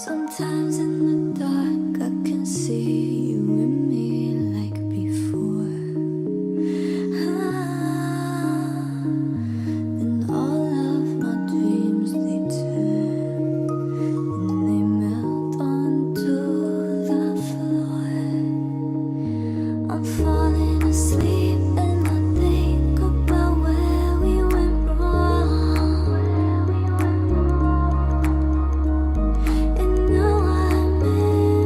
Sometimes in the dark I can see you and me like before. And all of my dreams they turn and they melt onto the floor. I'm falling asleep and I think about where we went wrong. And now I'm in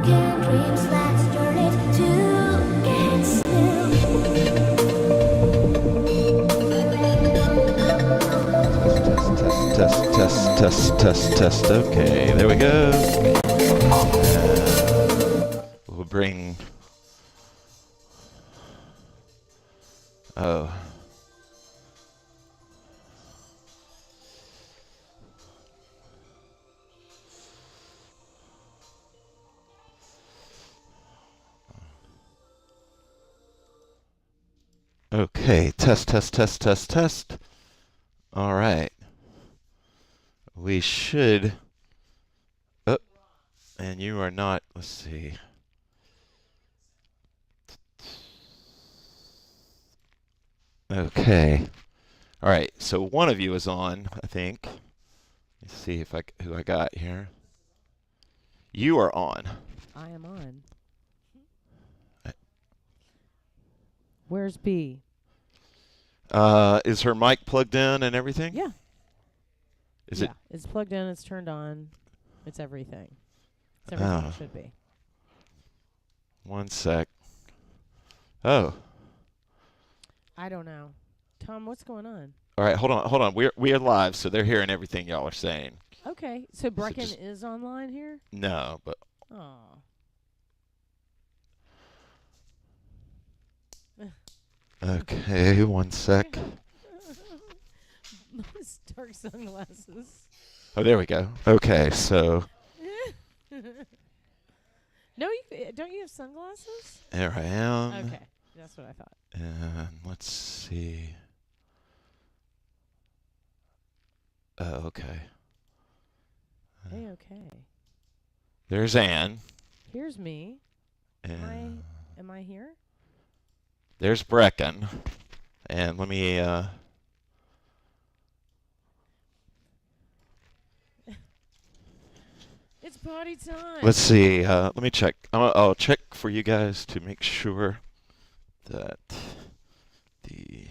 broken dreams, let's turn it to get still. Test. Okay, there we go. We'll bring. Oh. Okay, test. All right. We should. Oh, and you are not. Let's see. Okay. All right. So one of you is on, I think. Let's see if who I got here. You are on. I am on. Where's B? Is her mic plugged in and everything? Yeah. Is it? It's plugged in. It's turned on. It's everything. It's everything it should be. One sec. Oh. I don't know. Tom, what's going on? All right, hold on. We are live, so they're hearing everything y'all are saying. Okay, so Brecken is online here? No, but. Oh. Okay, one sec. Those dark sunglasses. Oh, there we go. Okay, so. No, don't you have sunglasses? There I am. Okay, that's what I thought. And let's see. Oh, okay. Hey, okay. There's Ann. Here's me. And Am I here? there's Brecken. And let me. It's party time. Let's see. Let me check. I'll check for you guys to make sure that the.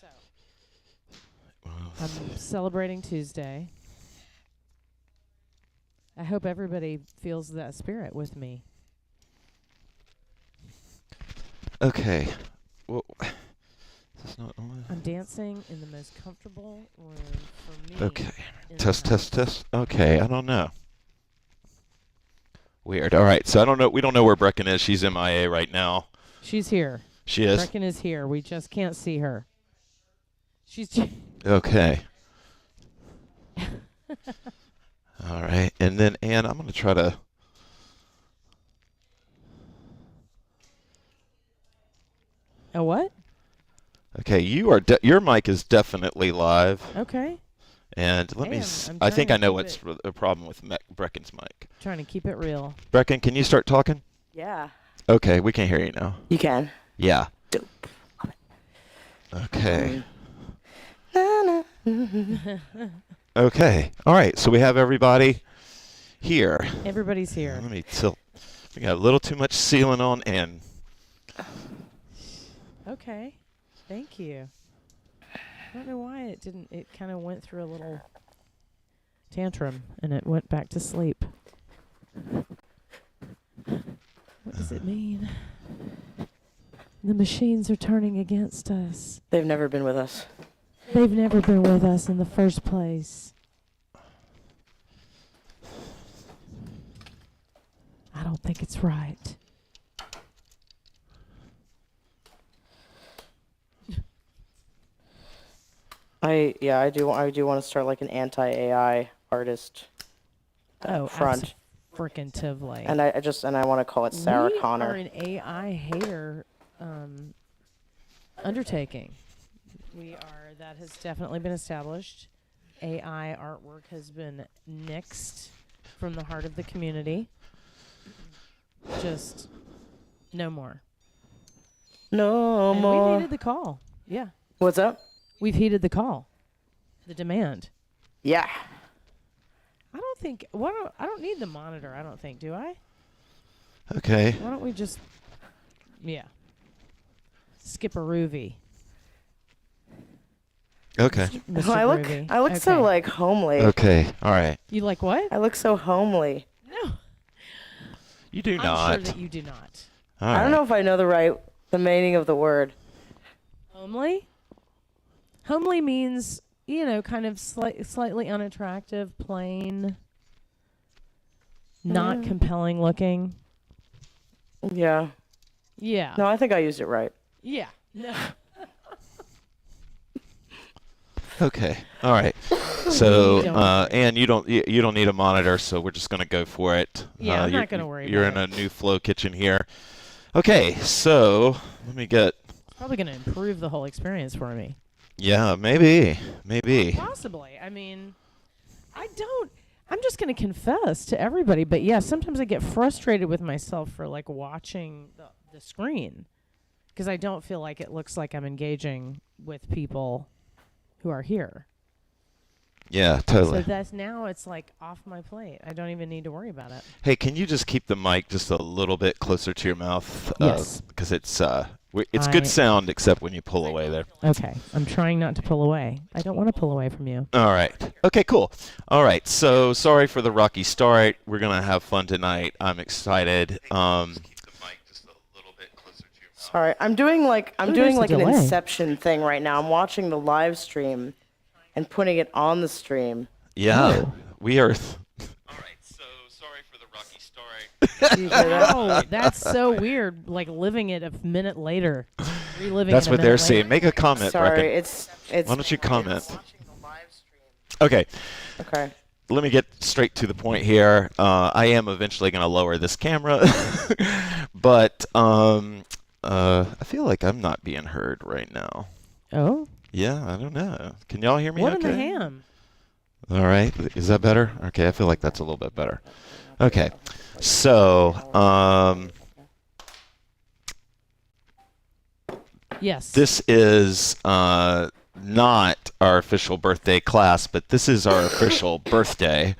So, I'm see. celebrating Tuesday. I hope everybody feels that spirit with me. Okay. Well, is this not on? I'm dancing in the most comfortable room for me. Okay. in Test. the house. Okay, I don't know. Weird. All right, so I don't know. We don't know where Brecken is. She's MIA right now. She's here. She is? Brecken is here. We just can't see her. She's. Okay. All right, and then Ann, I'm going to try to. A what? Okay, your mic is definitely live. Okay. And let Hey, me. I'm I trying think to I know keep what's the problem with Brecken's mic. Trying to keep it real. Brecken, can you start talking? Yeah. Okay, we can hear you now. You can. Yeah. Dope. Okay. Okay. All right. So we have everybody here. Everybody's here. Let me tilt. We got a little too much ceiling on, and Okay. Thank you. I don't know why it didn't. It kind of went through a little tantrum and it went back to sleep. What does it mean? The machines are turning against us. They've never been with us. They've never been with us in the first place. I don't think it's right. I do want to start like an anti-AI artist front. Frickin' Tivley. And I want to call it Sarah Connor. We are an AI hater undertaking. That has definitely been established. AI artwork has been nixed from the heart of the community. Just no more. No And more. we've heeded the call. Yeah. What's up? We've heeded the call. The demand. Yeah. I don't need the monitor, I don't think, do I? okay. Why don't we just skip a roovie? Okay. Mr. I look Groovy. so Okay. like homely. Okay. All right. You like what? I look so homely. No. You do I'm not. sure that you do not. All I don't right. know if I know the meaning of the word. Homely? Homely means, kind of slightly unattractive, plain, not compelling looking. Yeah. Yeah. No, I think I used it right. Yeah. No. Okay. All right. So, We don't. and you don't need a monitor, so we're just gonna go for it. Yeah, I'm you're, not gonna worry You're about in a new flow kitchen here. Okay. So let me get. Probably going to improve the whole experience for me. Yeah. Maybe. Possibly. I mean, I'm just going to confess to everybody, but yeah, sometimes I get frustrated with myself for like watching the screen because I don't feel like it looks like I'm engaging with people who are here. Yeah. Totally. So it's like off my plate. I don't even need to worry about it. Hey, can you just keep the mic just a little bit closer to your mouth? Yes. Because it's good sound except when you pull away there. Okay. I'm trying not to pull away. I don't want to pull away from you. All right. Okay, cool. All right. So sorry for the rocky start. We're going to have fun tonight. I'm excited. Sorry, I'm doing like an there's a delay. Inception thing right now. I'm watching the live stream and putting it on the stream. Yeah. Oh. We are. All right. So sorry for the rocky start. Do you hear that? Oh, that's so weird. Like living it a minute later, reliving. That's it a what they're minute saying. later. Make a comment, Sorry, Brecken. it's. Why don't you comment? Okay. Okay. Let me get straight to the point here. I am eventually going to lower this camera, but I feel like I'm not being heard right now. Oh. Yeah, I don't know. Can y'all hear me? What okay? in the ham? All right. Is that better? Okay, I feel like that's a little bit better. Okay. So, Yes. this is not our official birthday class, but this is our official birthday.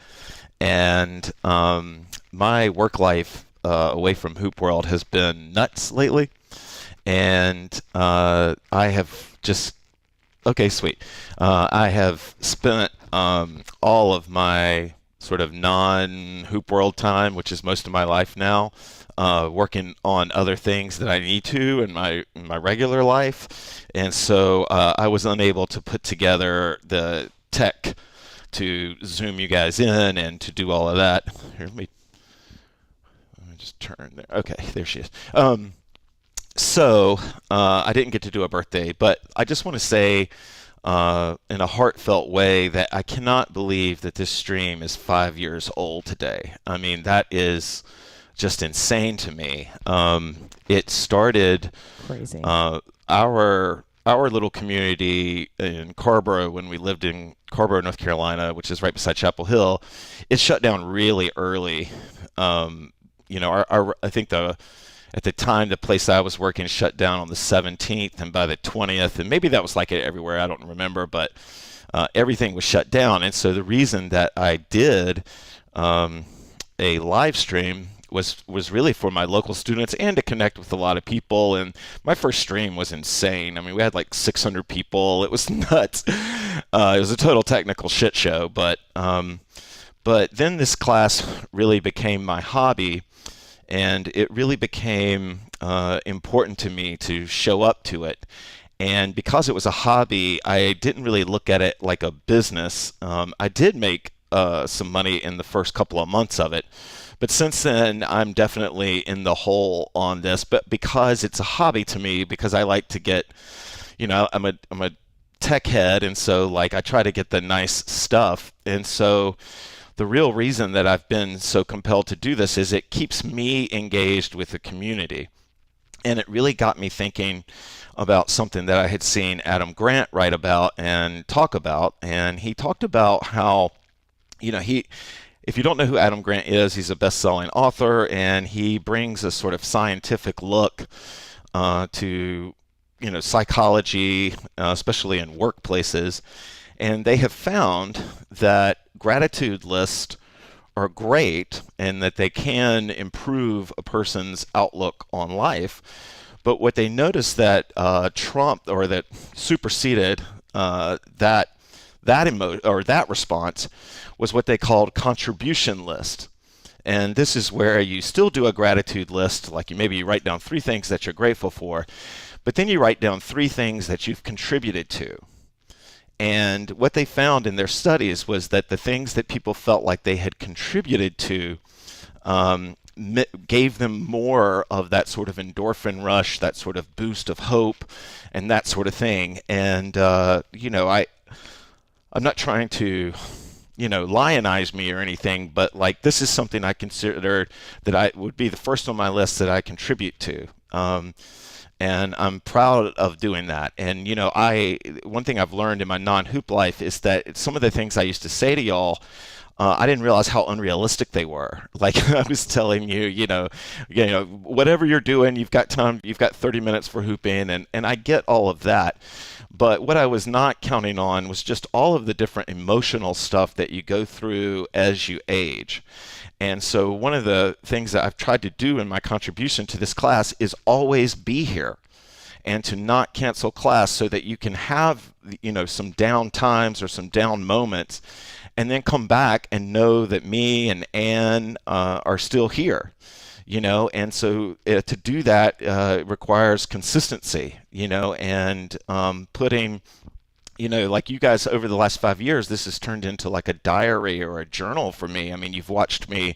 And my work life away from Hoop World has been nuts lately. And I have just okay, sweet. I have spent all of my sort of non-Hoop World time, which is most of my life now, working on other things that I need to in my regular life, and so I was unable to put together the tech to Zoom you guys in and to do all of that. Here, let me just turn there. Okay, there she is. So I didn't get to do a birthday, but I just want to say in a heartfelt way that I cannot believe that this stream is 5 years old today. I mean, that is just insane to me. It started Crazy. Our little community in Carborough, when we lived in Carborough, North Carolina, which is right beside Chapel Hill. It shut down really early. I think at the time, the place I was working shut down on the 17th, and by the 20th, and maybe that was like it everywhere, I don't remember, but everything was shut down. And so the reason that I did a live stream was really for my local students and to connect with a lot of people. And my first stream was insane. I mean, we had like 600 people. It was nuts. It was a total technical shit show. But then this class really became my hobby. And it really became important to me to show up to it. And because it was a hobby, I didn't really look at it like a business. I did make some money in the first couple of months of it. But since then, I'm definitely in the hole on this. But because it's a hobby to me, because I like to get, I'm a tech head. And so like I try to get the nice stuff. And so the real reason that I've been so compelled to do this is it keeps me engaged with the community. And it really got me thinking about something that I had seen Adam Grant write about and talk about. And he talked about how, if you don't know who Adam Grant is, he's a best-selling author, and he brings a sort of scientific look to, psychology, especially in workplaces. And they have found that gratitude lists are great and that they can improve a person's outlook on life. But what they noticed that trumped or that superseded that response was what they called contribution list. And this is where you still do a gratitude list, like you write down 3 things that you're grateful for, but then you write down 3 things that you've contributed to. And what they found in their studies was that the things that people felt like they had contributed to gave them more of that sort of endorphin rush, that sort of boost of hope, and that sort of thing. And I'm not trying to, lionize me or anything, but like this is something I consider that I would be the first on my list that I contribute to. And I'm proud of doing that. And one thing I've learned in my non-hoop life is that some of the things I used to say to y'all, I didn't realize how unrealistic they were. Like I was telling you, whatever you're doing, you've got time, you've got 30 minutes for hooping, and I get all of that. But what I was not counting on was just all of the different emotional stuff that you go through as you age. And so one of the things that I've tried to do in my contribution to this class is always be here and to not cancel class so that you can have, some down times or some down moments and then come back and know that me and Ann are still here. And so to do that requires consistency, and putting, like you guys over the last 5 years, this has turned into like a diary or a journal for me. I mean, you've watched me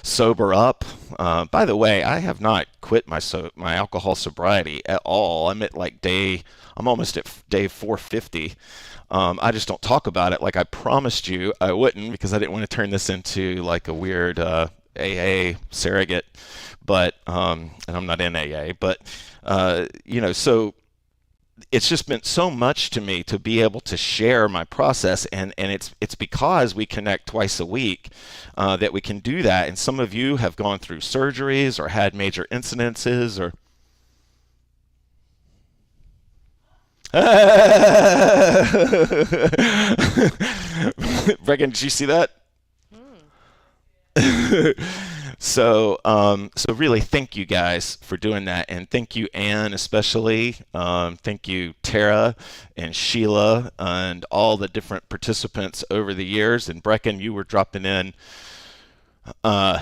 sober up. By the way, I have not quit my alcohol sobriety at all. I'm almost at day 450. I just don't talk about it like I promised you I wouldn't, because I didn't want to turn this into like a weird AA surrogate, but and I'm not in AA, but so it's just meant so much to me to be able to share my process, and it's because we connect twice a week that we can do that. And some of you have gone through surgeries or had major incidences or Brecken, did you see that? So really thank you guys for doing that, and thank you Ann especially. Thank you Tara and Sheila and all the different participants over the years. And Brecken, you were dropping in, and I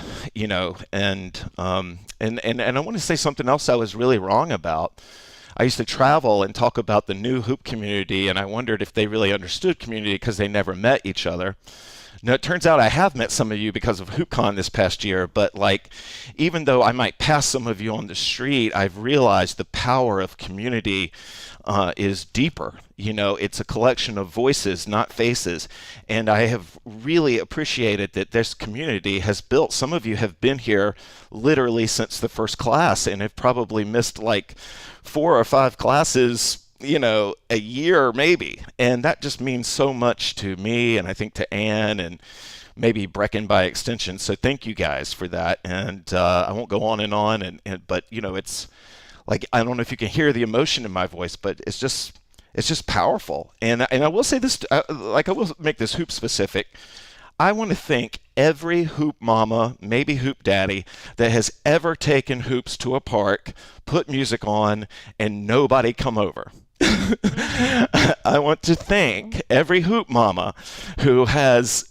want to say something else I was really wrong about. I used to travel and talk about the new hoop community, and I wondered if they really understood community because they never met each other. Now, it turns out I have met some of you because of HoopCon this past year, but even though I might pass some of you on the street, I've realized the power of community is deeper. It's a collection of voices, not faces. And I have really appreciated that this community has built. Some of you have been here literally since the first class and have probably missed 4 or 5 classes a year maybe. And that just means so much to me, and I think to Ann, and maybe Brecken by extension. So thank you guys for that. And I won't go on and on, but it's like, I don't know if you can hear the emotion in my voice, but it's just powerful. And I will say this, I will make this hoop specific. I want to thank every hoop mama, maybe hoop daddy, that has ever taken hoops to a park, put music on, and nobody come over. I want to thank every hoop mama who has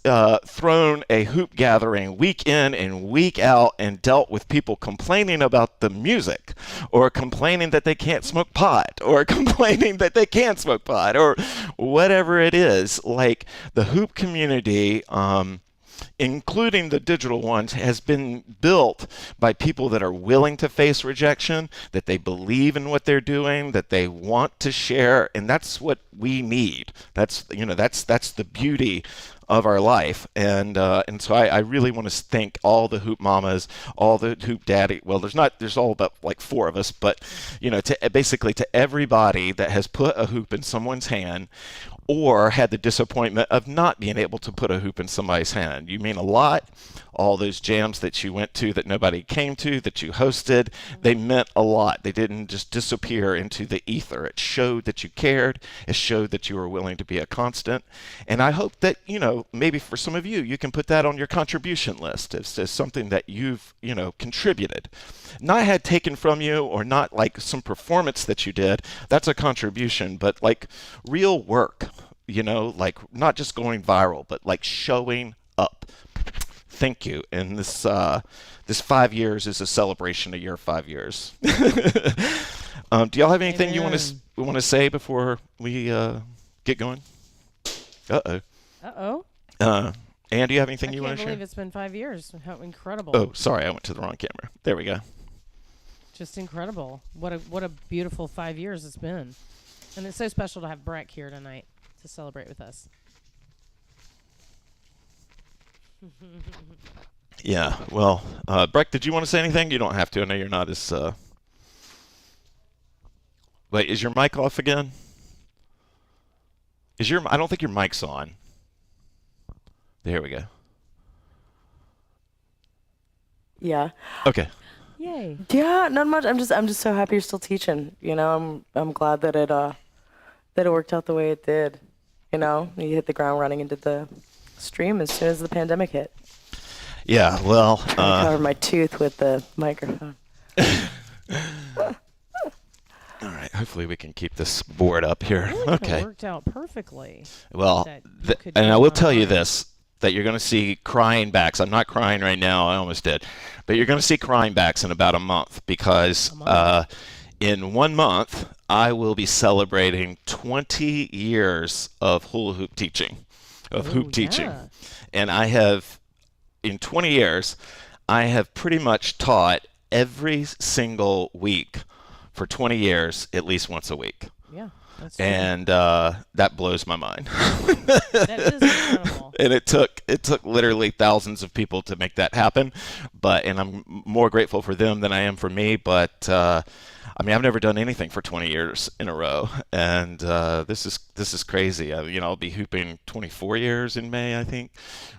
thrown a hoop gathering week in and week out and dealt with people complaining about the music, or complaining that they can't smoke pot, or complaining that they can smoke pot, or whatever it is. Like, the hoop community, including the digital ones, has been built by people that are willing to face rejection, that they believe in what they're doing, that they want to share, and that's what we need. That's the beauty of our life. And so I really want to thank all the hoop mamas, all the hoop daddy. Well, there's all about 4 of us, but to everybody that has put a hoop in someone's hand, or had the disappointment of not being able to put a hoop in somebody's hand. You mean a lot. all those jams that you went to that nobody came to, that you hosted. They meant a lot. They didn't just disappear into the ether. It showed that you cared. It showed that you were willing to be a constant. And I hope that, maybe for some of you, you can put that on your contribution list as something that you've, contributed. Not had taken from you, or not like some performance that you did. That's a contribution, but like real work, like not just going viral, but like showing up. Thank you. And this 5 years is a celebration of your 5 years. Do y'all have anything you want to say before we get going? Uh-oh. Ann, do you have anything you want to share? I can't believe it's been 5 years. How incredible. Oh, sorry, I went to the wrong camera. There we go. Just incredible. What a beautiful 5 years it's been. And it's so special to have Breck here tonight to celebrate with us. Yeah, well, Breck, did you want to say anything? You don't have to. I know you're not as... Wait, is your mic off again? I don't think your mic's on. There we go. Yeah. Okay. Yay. Yeah, not much. I'm just so happy you're still teaching. I'm glad that it worked out the way it did. You hit the ground running and did the stream as soon as the pandemic hit. Yeah, well, I covered my tooth with the microphone. All right, hopefully we can keep this board up here. Okay. It worked out perfectly. Well, and I will tell you this, that you're going to see crying backs. I'm not crying right now. I almost did. But you're going to see crying backs in about a month, because in 1 month, I will be celebrating 20 years of hula hoop teaching, hoop teaching. And I have, in 20 years, I have pretty much taught every single week for 20 years, at least once a week. Yeah, that's true. And that blows my mind. That is incredible. And it took literally thousands of people to make that happen. And I'm more grateful for them than I am for me. But I've never done anything for 20 years in a row, and this is crazy. I'll be hooping 24 years in May, I think,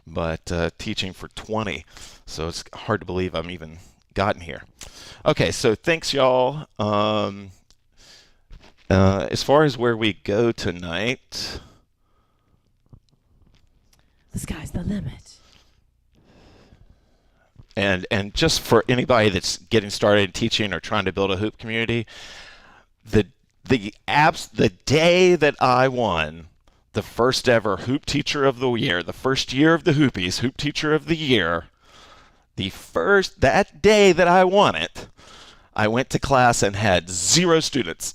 but teaching for 20. So it's hard to believe I'm even gotten here. Okay, so thanks, y'all. As far as where we go tonight, the sky's the limit. And just for anybody that's getting started in teaching or trying to build a hoop community, the day that I won the first ever Hoop Teacher of the Year, the first year of the Hoopies, Hoop Teacher of the Year, that day that I won it, I went to class and had 0 students.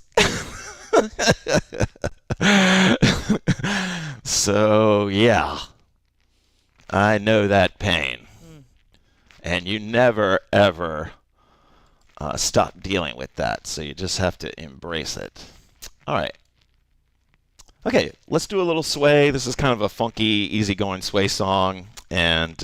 So, yeah, I know that pain. And you never, ever stop dealing with that. So you just have to embrace it. All right. Okay, let's do a little sway. This is kind of a funky, easygoing sway song. And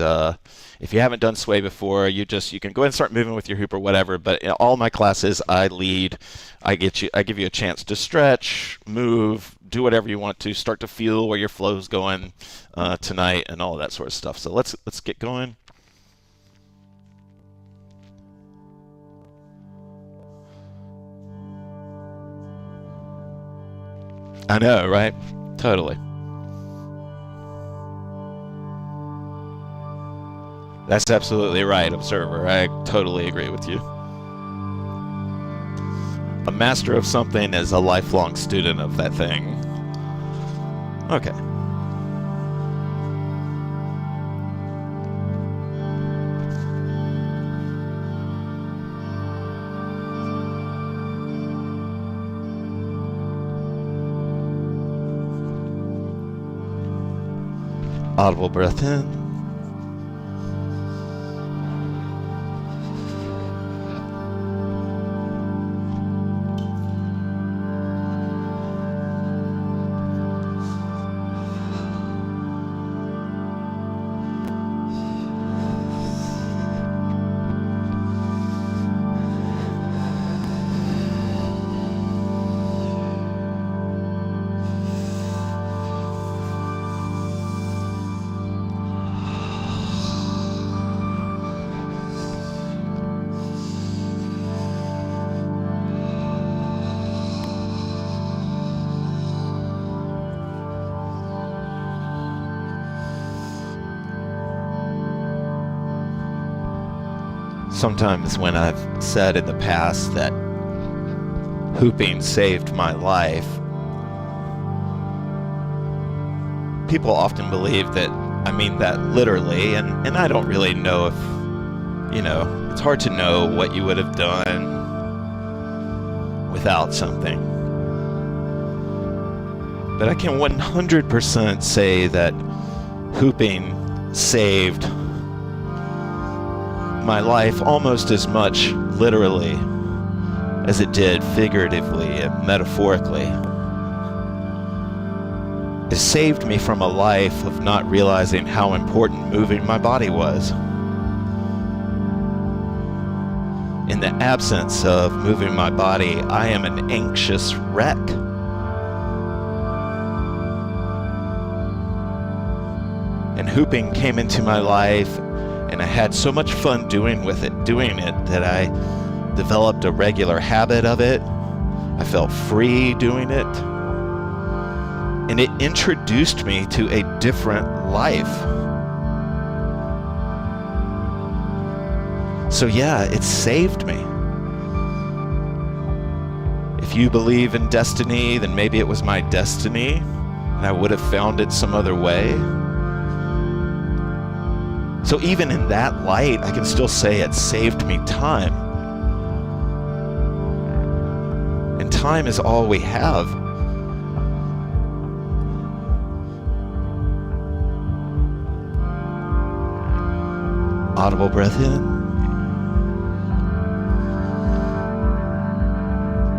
if you haven't done sway before, you can go ahead and start moving with your hoop or whatever. But in all my classes, I lead. I give you a chance to stretch, move, do whatever you want to. Start to feel where your flow's going tonight, and all of that sort of stuff. So let's get going. I know, right? Totally. That's absolutely right, Observer. I totally agree with you. A master of something is a lifelong student of that thing. Okay. Audible breath in. Sometimes when I've said in the past that hooping saved my life, people often believe that I mean that literally, and I don't really know if, it's hard to know what you would have done without something. But I can 100% say that hooping saved my life almost as much literally as it did figuratively and metaphorically. It saved me from a life of not realizing how important moving my body was. In the absence of moving my body, I am an anxious wreck. And hooping came into my life, and I had so much fun doing it that I developed a regular habit of it. I felt free doing it. And it introduced me to a different life. So yeah, it saved me. If you believe in destiny, then maybe it was my destiny, and I would have found it some other way. So even in that light, I can still say it saved me time. And time is all we have. Audible breath in.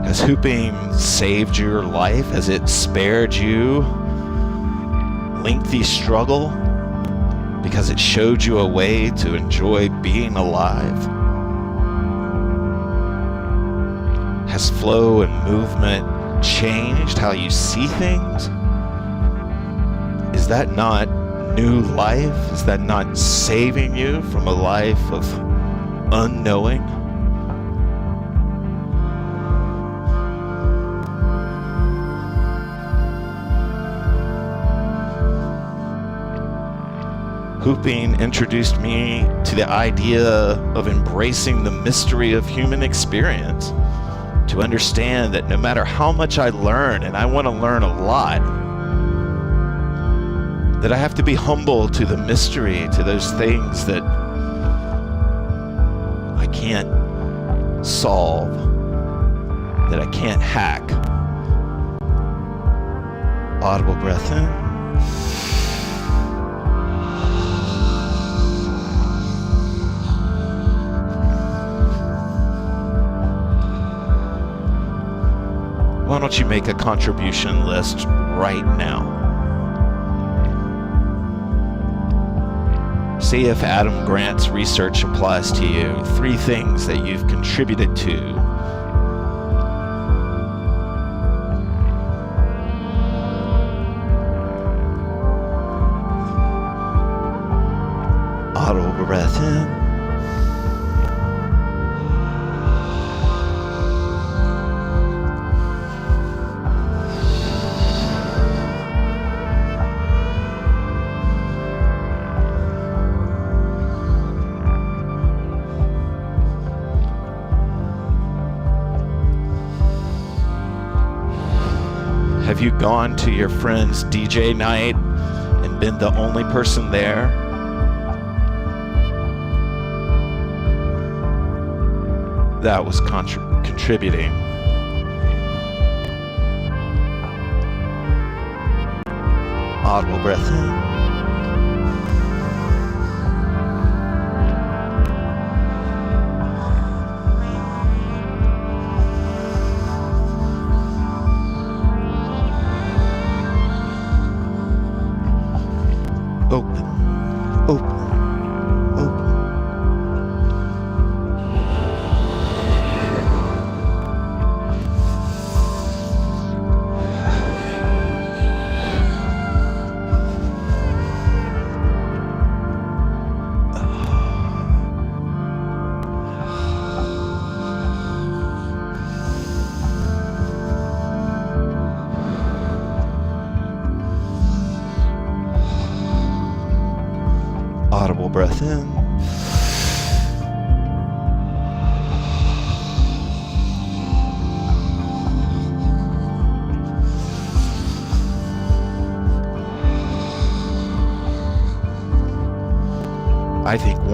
Has hooping saved your life? Has it spared you lengthy struggle because it showed you a way to enjoy being alive? Has flow and movement changed how you see things? Is that not new life? Is that not saving you from a life of unknowing? Hooping introduced me to the idea of embracing the mystery of human experience, to understand that no matter how much I learn, and I want to learn a lot, that I have to be humble to the mystery, to those things that I can't solve, that I can't hack. Audible breath in. Why don't you make a contribution list right now? See if Adam Grant's research applies to you. 3 things that you've contributed to. Audible breath in. Have you gone to your friend's DJ night and been the only person there? That was contributing. Audible breath in. Open, open, open. Audible breath in.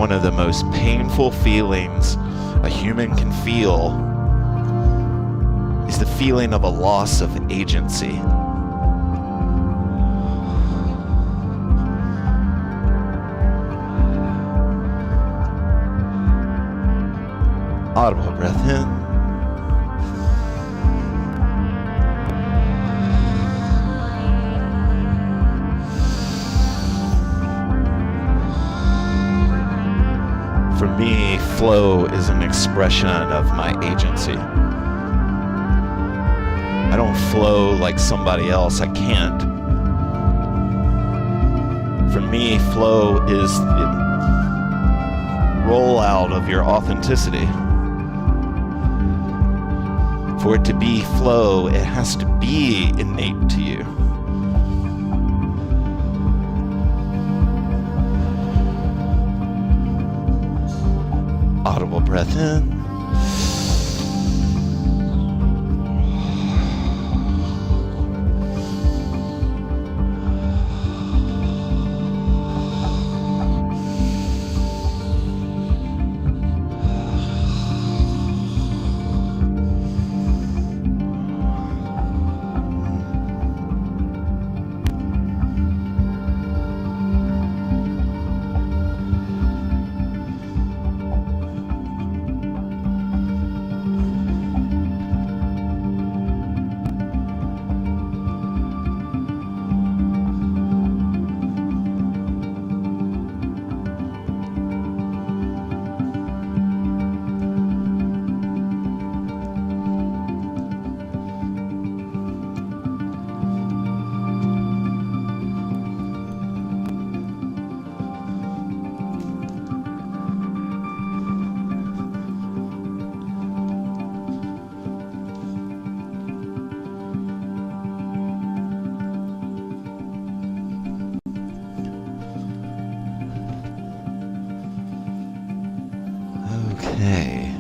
one of the most painful feelings a human can feel is the feeling of a loss of agency. Audible breath in. For me, flow is an expression of my agency. I don't flow like somebody else. I can't. For me, flow is the rollout of your authenticity. For it to be flow, it has to be innate to you. Audible breath in. Okay.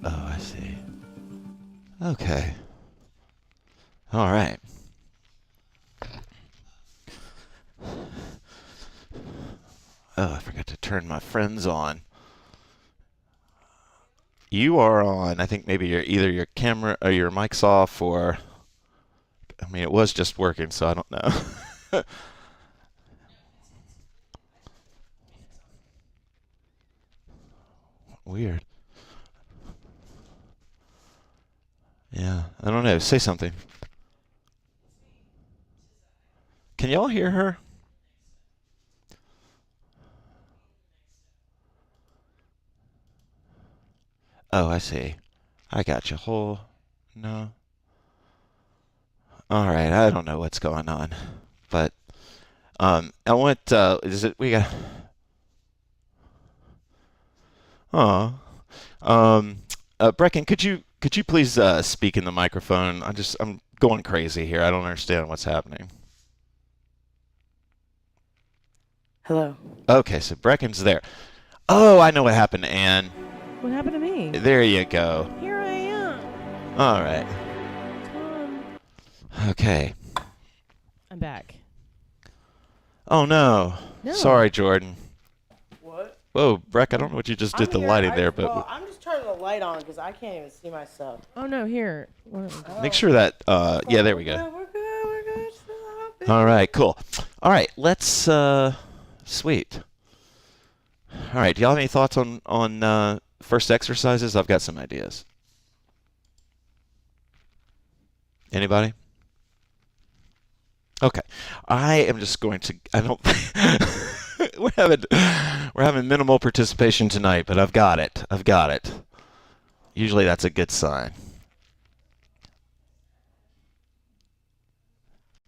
Oh, I see. Okay. All right. Oh, I forgot to turn my friends on. You are on. I think maybe either your camera or your mic's off, or I mean, it was just working, so I don't know. Weird. Yeah, I don't know. Say something. Can y'all hear her? Oh, I see. I got you. No. All right. I don't know what's going on, but I want. Is it? We got. Oh. Brecken, could you please speak in the microphone? I'm going crazy here. I don't understand what's happening. Hello. Okay, so Brecken's there. Oh, I know what happened, Anne. What happened to me? There you go. Here I am. All right. Tom. Okay. I'm back. Oh, no. No. Sorry, Jordan. What? Whoa, Breck, I don't know what you just did the lighting there, but Well, I'm just turning the light on because I can't even see myself. Oh no, here. make sure that, yeah, there we go. We're good. All right, cool. All right, let's, sweet. All right, do y'all have any thoughts on first exercises? I've got some ideas. Anybody? Okay. I am just going to, I don't, we're having minimal participation tonight, but I've got it. Usually that's a good sign.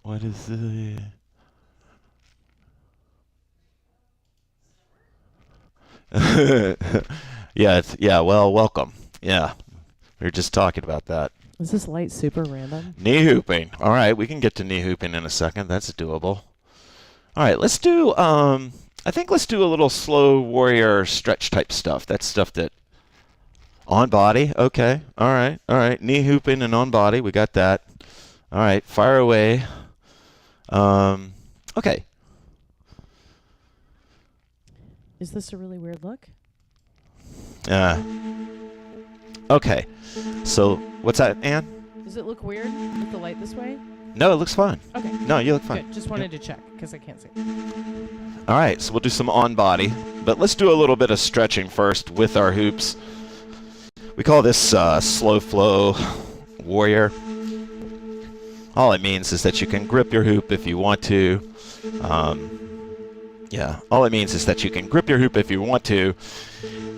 What is the... yeah, well, welcome. Yeah, we were just talking about that. Is this light super random? Knee hooping. All right, we can get to knee hooping in a second. That's doable. All right, let's do, I think let's do a little slow warrior stretch type stuff. That's stuff that On body. Okay. All right. All right. Knee hooping and on body. We got that. All right. Fire away. Okay. Is this a really weird look? Okay. So what's that, Ann? Does it look weird with the light this way? No, it looks fine. Okay. No, you look fine. Good. Just wanted to check because I can't see. All right. So we'll do some on body, but let's do a little bit of stretching first with our hoops. We call this slow flow warrior. All it means is that you can grip your hoop if you want to. All it means is that you can grip your hoop if you want to,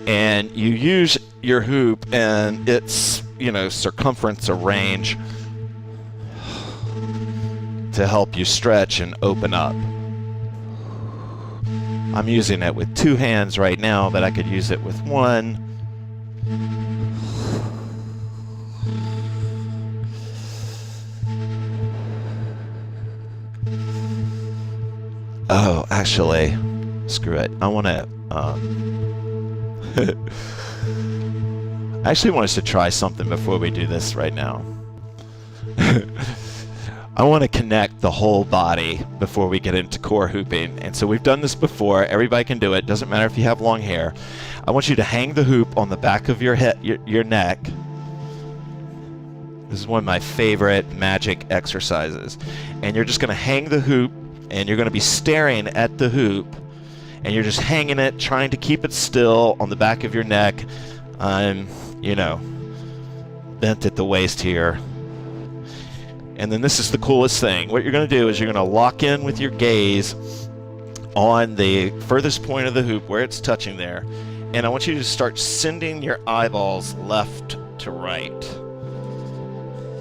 and you use your hoop and its, circumference or range to help you stretch and open up. I'm using it with 2 hands right now, but I could use it with 1. Oh, actually, screw it. I want to, I actually want us to try something before we do this right now. I want to connect the whole body before we get into core hooping. And so we've done this before. Everybody can do it. Doesn't matter if you have long hair. I want you to hang the hoop on the back of your head, your neck. This is one of my favorite magic exercises. And you're just going to hang the hoop, and you're going to be staring at the hoop, and you're just hanging it, trying to keep it still on the back of your neck. I'm, bent at the waist here. And then this is the coolest thing. What you're going to do is you're going to lock in with your gaze on the furthest point of the hoop where it's touching there. And I want you to start sending your eyeballs left to right.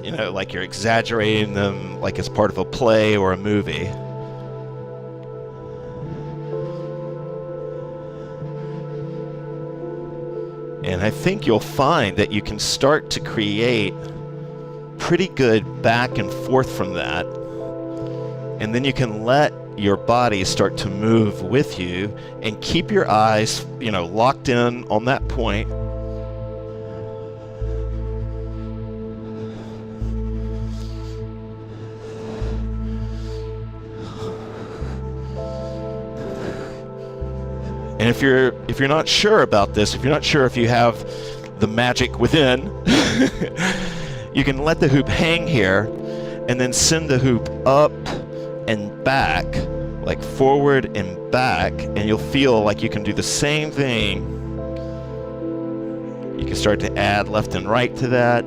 Like you're exaggerating them like it's part of a play or a movie. And I think you'll find that you can start to create pretty good back and forth from that. And then you can let your body start to move with you and keep your eyes, locked in on that point. And if you're not sure about this, if you're not sure if you have the magic within, you can let the hoop hang here and then send the hoop up and back, like forward and back, and you'll feel like you can do the same thing. You can start to add left and right to that.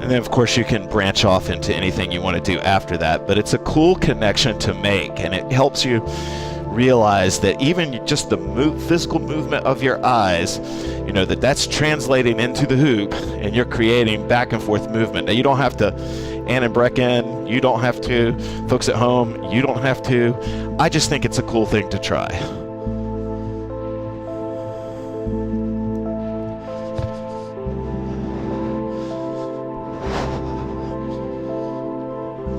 And then, of course, you can branch off into anything you want to do after that. But it's a cool connection to make, and it helps you realize that even just the physical movement of your eyes, that's translating into the hoop, and you're creating back and forth movement. Now, you don't have to, Ann and Brecken, you don't have to, folks at home, you don't have to. I just think it's a cool thing to try.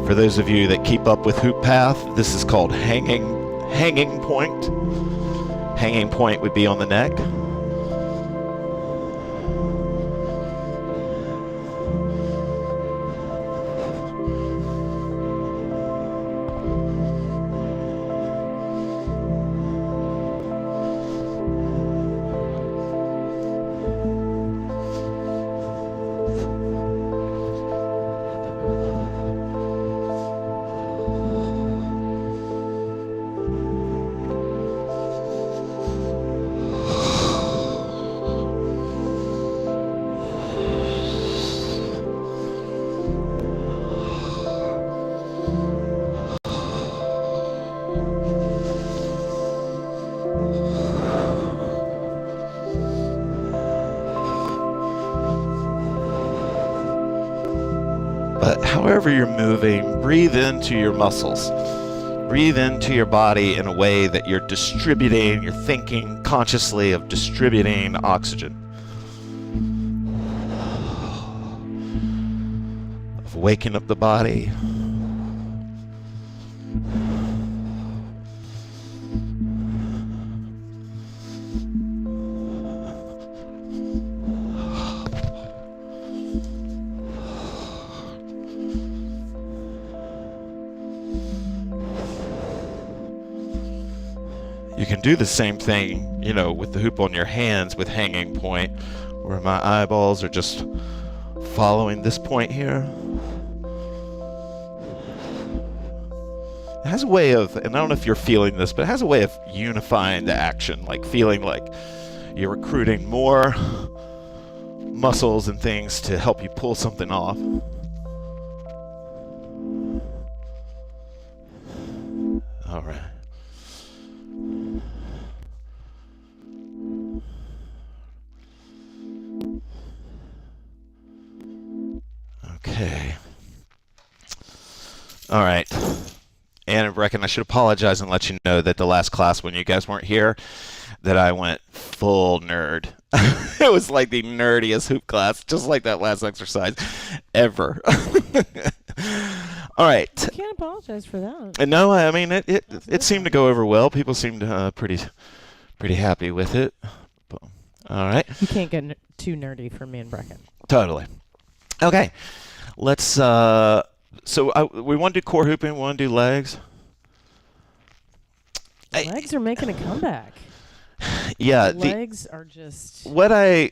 For those of you that keep up with HoopPath, this is called hanging point. Hanging point would be on the neck. however you're moving, breathe into your muscles. Breathe into your body in a way that you're distributing, you're thinking consciously of distributing oxygen. Of waking up the body. You can do the same thing, you know, with the hoop on your hands with hanging point, where my eyeballs are just following this point here. It has a way of, and I don't know if you're feeling this, but it has a way of unifying the action, like feeling like you're recruiting more muscles and things to help you pull something off. All right. Okay. All right. Ann and Brecken, I should apologize and let you know that the last class when you guys weren't here, that I went full nerd. It was like the nerdiest hoop class, just like that last exercise ever. All right. You can't apologize for that. And no, I mean it seemed to go over well. People seemed pretty happy with it. All right. You can't get too nerdy for me and Brecken. Totally. Okay. Let's we want to do core hooping, we want to do legs. Legs are making a comeback. Yeah, Legs are just what I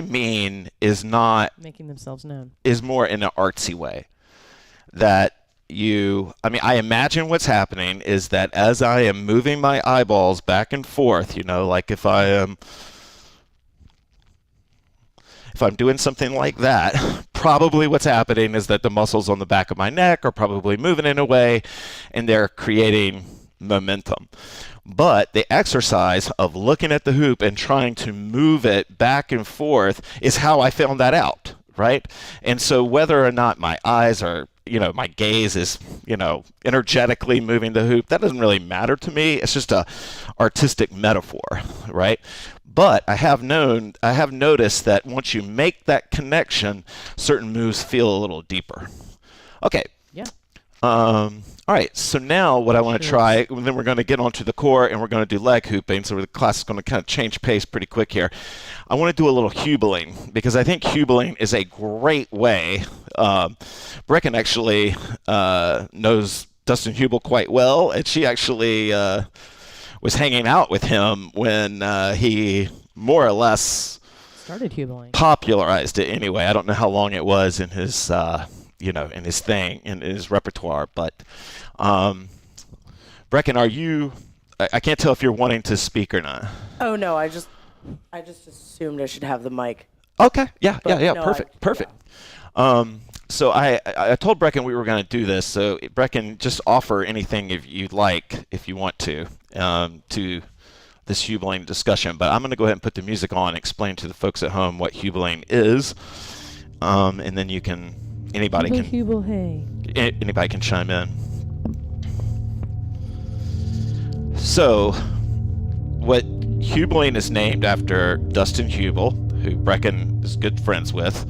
mean is not making themselves known. Is more in an artsy way. That I imagine what's happening is that as I am moving my eyeballs back and forth, you know, like if I'm doing something like that, probably what's happening is that the muscles on the back of my neck are probably moving in a way and they're creating momentum. But the exercise of looking at the hoop and trying to move it back and forth is how I found that out, right? And so whether or not my eyes are, you know, my gaze is, you know, energetically moving the hoop, that doesn't really matter to me. It's just a artistic metaphor, right? But I have noticed that once you make that connection, certain moves feel a little deeper. Okay. Yeah. All right, so now what I want to try, and then we're going to get onto the core and we're going to do leg hooping, so the class is going to kind of change pace pretty quick here. I want to do a little hubling, because I think hubling is a great way. Brecken actually knows Dustin Hubel quite well, and she actually was hanging out with him when he more or less started hubling. Popularized it anyway. I don't know how long it was in his in his thing, in his repertoire. But Brecken, are you? I can't tell if you're wanting to speak or not. Oh no, I just assumed I should have the mic. Okay. Yeah. But Yeah. no, Perfect. So I told Brecken we were going to do this. So Brecken, just offer anything if you'd like, if you want to this hubling discussion. But I'm going to go ahead and put the music on and explain to the folks at home what hubling is, and then you can. Anybody can chime in. So, what hubling is named after Dustin Hubel, who Brecken is good friends with,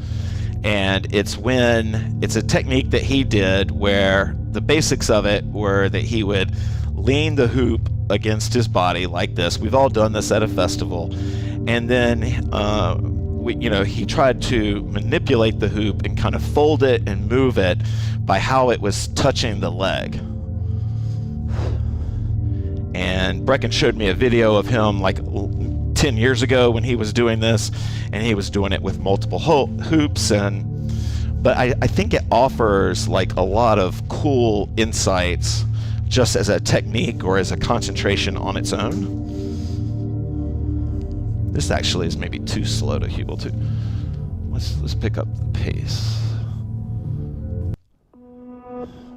and it's a technique that he did where the basics of it were that he would lean the hoop against his body like this. We've all done this at a festival, and then he tried to manipulate the hoop and kind of fold it and move it by how it was touching the leg. And Brecken showed me a video of him like 10 years ago when he was doing this, and he was doing it with multiple hoops. But I think it offers like a lot of cool insights just as a technique or as a concentration on its own. This actually is maybe too slow to Hubel too. Let's pick up the pace.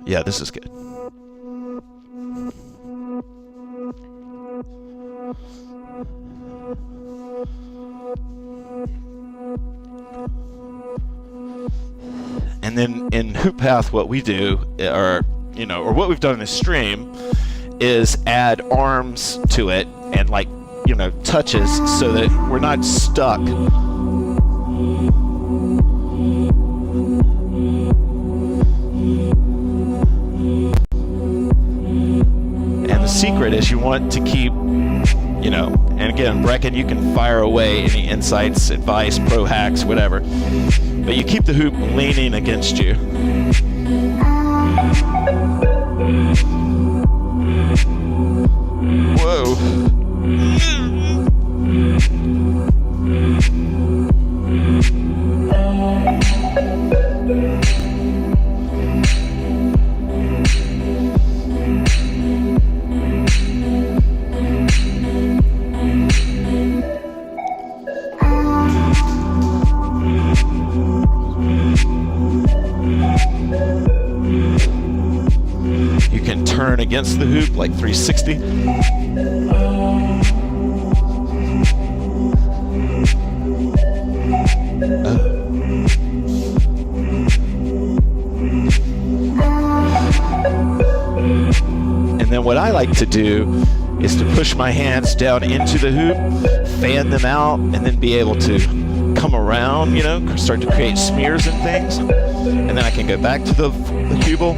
Yeah, this is good. And then in HoopPath, what we do, or what we've done in this stream, is add arms to it and touches so that we're not stuck. And the secret is you want to keep, and again, Brecken, you can fire away any insights, advice, pro hacks, whatever, but you keep the hoop leaning against you. Whoa. You can turn against the hoop like 360. And then what I like to do is to push my hands down into the hoop, fan them out, and then be able to come around, start to create smears and things. And then I can go back to the cubel.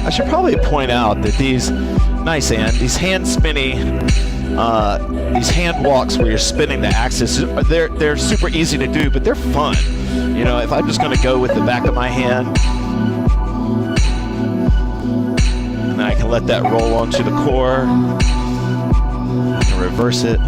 I should probably point out that these hand spinning, these hand walks where you're spinning the axis, they're super easy to do, but they're fun. If I'm just going to go with the back of my hand, and then I can let that roll onto the core, and reverse it.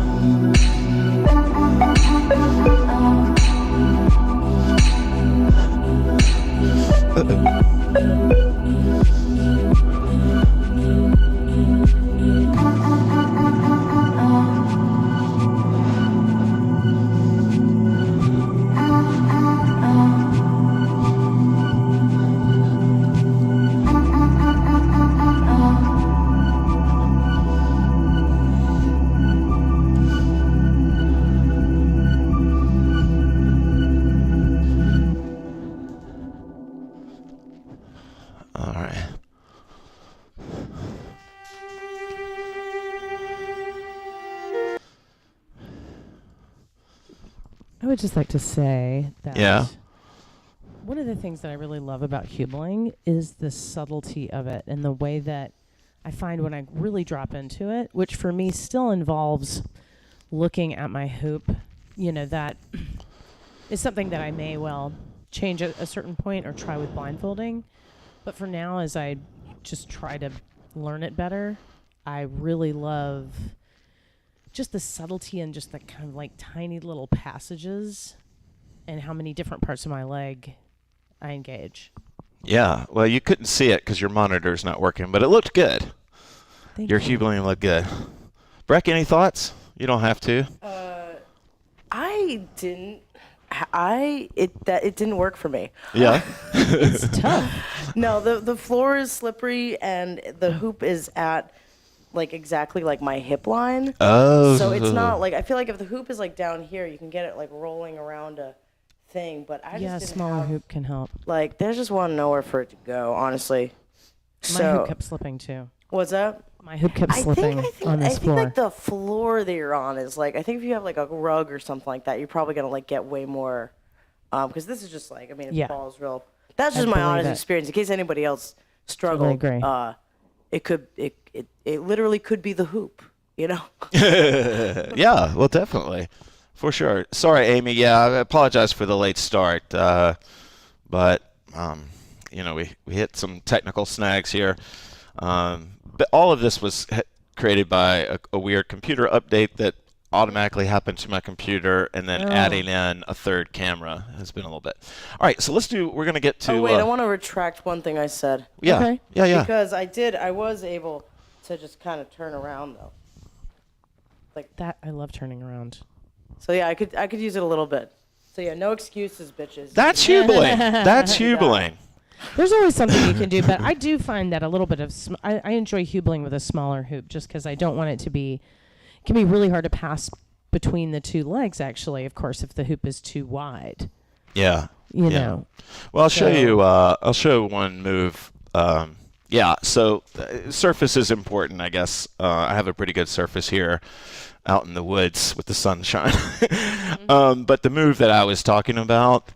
I would just like to say that one of the things that I really love about hubling is the subtlety of it and the way that I find when I really drop into it, which for me still involves looking at my hoop, that is something that I may well change at a certain point or try with blindfolding. But for now, as I just try to learn it better, I really love just the subtlety and just the kind of tiny little passages and how many different parts of my leg I engage. Yeah, well, you couldn't see it because your monitor's not working, but it looked good. Your hubling looked good. Breck, any thoughts? You don't have to. I didn't. It didn't work for me. Yeah. It's tough. No, the floor is slippery and the hoop is at exactly my hip line. Oh. So it's not I feel like if the hoop is down here, you can get it rolling around a thing, but I just didn't smaller have, hoop can help. there's just nowhere for it to go, honestly. My hoop kept slipping too. What's that? My hoop kept slipping on this floor. I think the floor that you're on is I think if you have a rug or something like that, you're probably gonna get way more, because this is just if the ball is real. That's just my honest experience. In case anybody else struggled, Totally agree. It literally could be the hoop, Yeah, well, definitely, for sure. Sorry, Amy. Yeah, I apologize for the late start, but we hit some technical snags here. But all of this was created by a weird computer update that automatically happened to my computer, and then adding in a third camera has been a little bit. All right, so we're going to get to... Oh, wait, I want to retract one thing I said. Yeah, Okay. yeah. Because I was able to just kind of turn around, though. Like that, I love turning around. So, yeah, I could use it a little bit. So, yeah, no excuses, bitches. That's hubling. That's hubling. There's always something you can do, but I do find that a little bit of... I enjoy hubling with a smaller hoop just because I don't want it to be... It can be really hard to pass between the two legs, actually, of course, if the hoop is too wide. Yeah. You know. Well, I'll show you. I'll show one move. So surface is important, I guess. I have a pretty good surface here out in the woods with the sunshine. But the move that I was talking about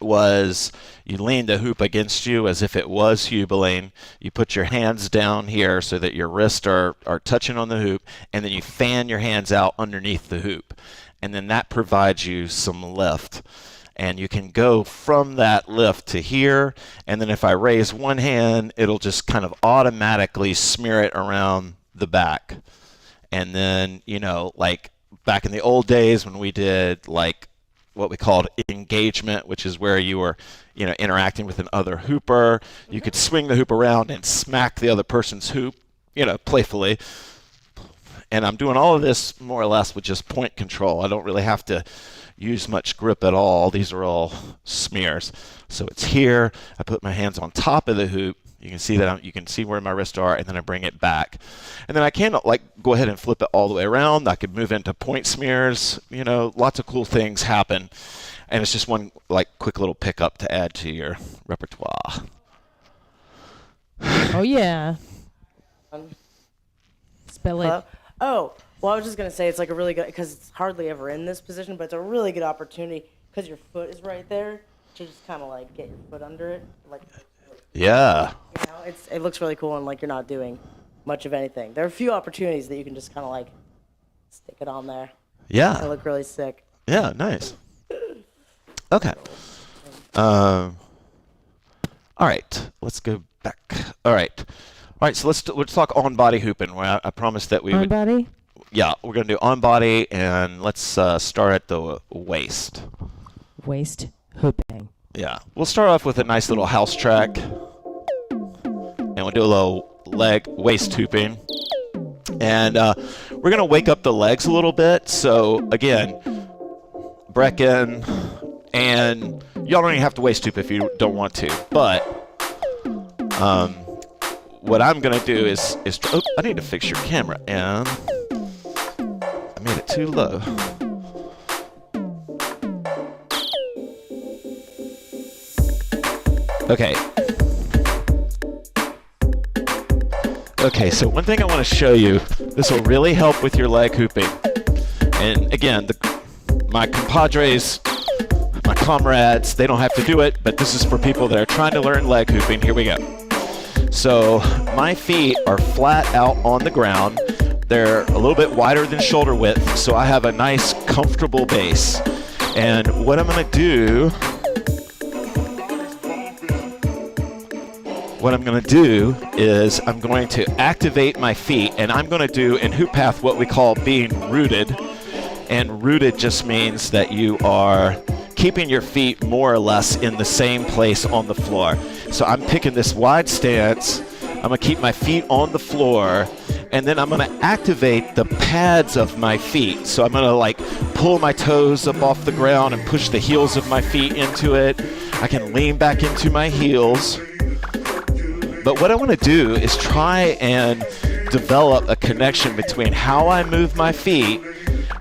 was you lean the hoop against you as if it was hubling. You put your hands down here so that your wrists are touching on the hoop, and then you fan your hands out underneath the hoop. And then that provides you some lift. And you can go from that lift to here, and then if I raise one hand, it'll just kind of automatically smear it around the back. And then, like back in the old days when we did like what we called engagement, which is where you were, interacting with another hooper. You could swing the hoop around and smack the other person's hoop, playfully. And I'm doing all of this more or less with just point control. I don't really have to use much grip at all. These are all smears. So it's here. I put my hands on top of the hoop. You can see that you can see where my wrists are, and then I bring it back. And then I can go ahead and flip it all the way around. I could move into point smears. Lots of cool things happen. And it's just one quick little pickup to add to your repertoire. Oh, yeah. Spill it. Oh, well, I was just going to say it's like a really good, because it's hardly ever in this position, but it's a really good opportunity because your foot is right there to just kind of get your foot under it. Yeah. It looks really cool, and you're not doing much of anything. There are a few opportunities that you can just kind of stick it on there. Yeah. They look really sick. Yeah, nice. Okay. All right, let's go back. All right, so let's talk on body hooping. Where I promised that we would. On body? Yeah, we're gonna do on body, and let's start at the waist. Waist hooping. Yeah, we'll start off with a nice little house track, and we'll do a little waist hooping, and we're gonna wake up the legs a little bit. So again, Brecken, and y'all don't even have to waist hoop if you don't want to, but what I'm gonna do is I need to fix your camera, and I made it too low. Okay, so one thing I want to show you, this will really help with your leg hooping. And again, my compadres, my comrades, they don't have to do it, but this is for people that are trying to learn leg hooping. Here we go. So my feet are flat out on the ground. They're a little bit wider than shoulder width, so I have a nice, comfortable base. And what I'm going to do is I'm going to activate my feet, and I'm going to do in HoopPath what we call being rooted. And rooted just means that you are keeping your feet more or less in the same place on the floor. So I'm picking this wide stance. I'm going to keep my feet on the floor, and then I'm going to activate the pads of my feet. So I'm going to pull my toes up off the ground and push the heels of my feet into it. I can lean back into my heels. But what I want to do is try and develop a connection between how I move my feet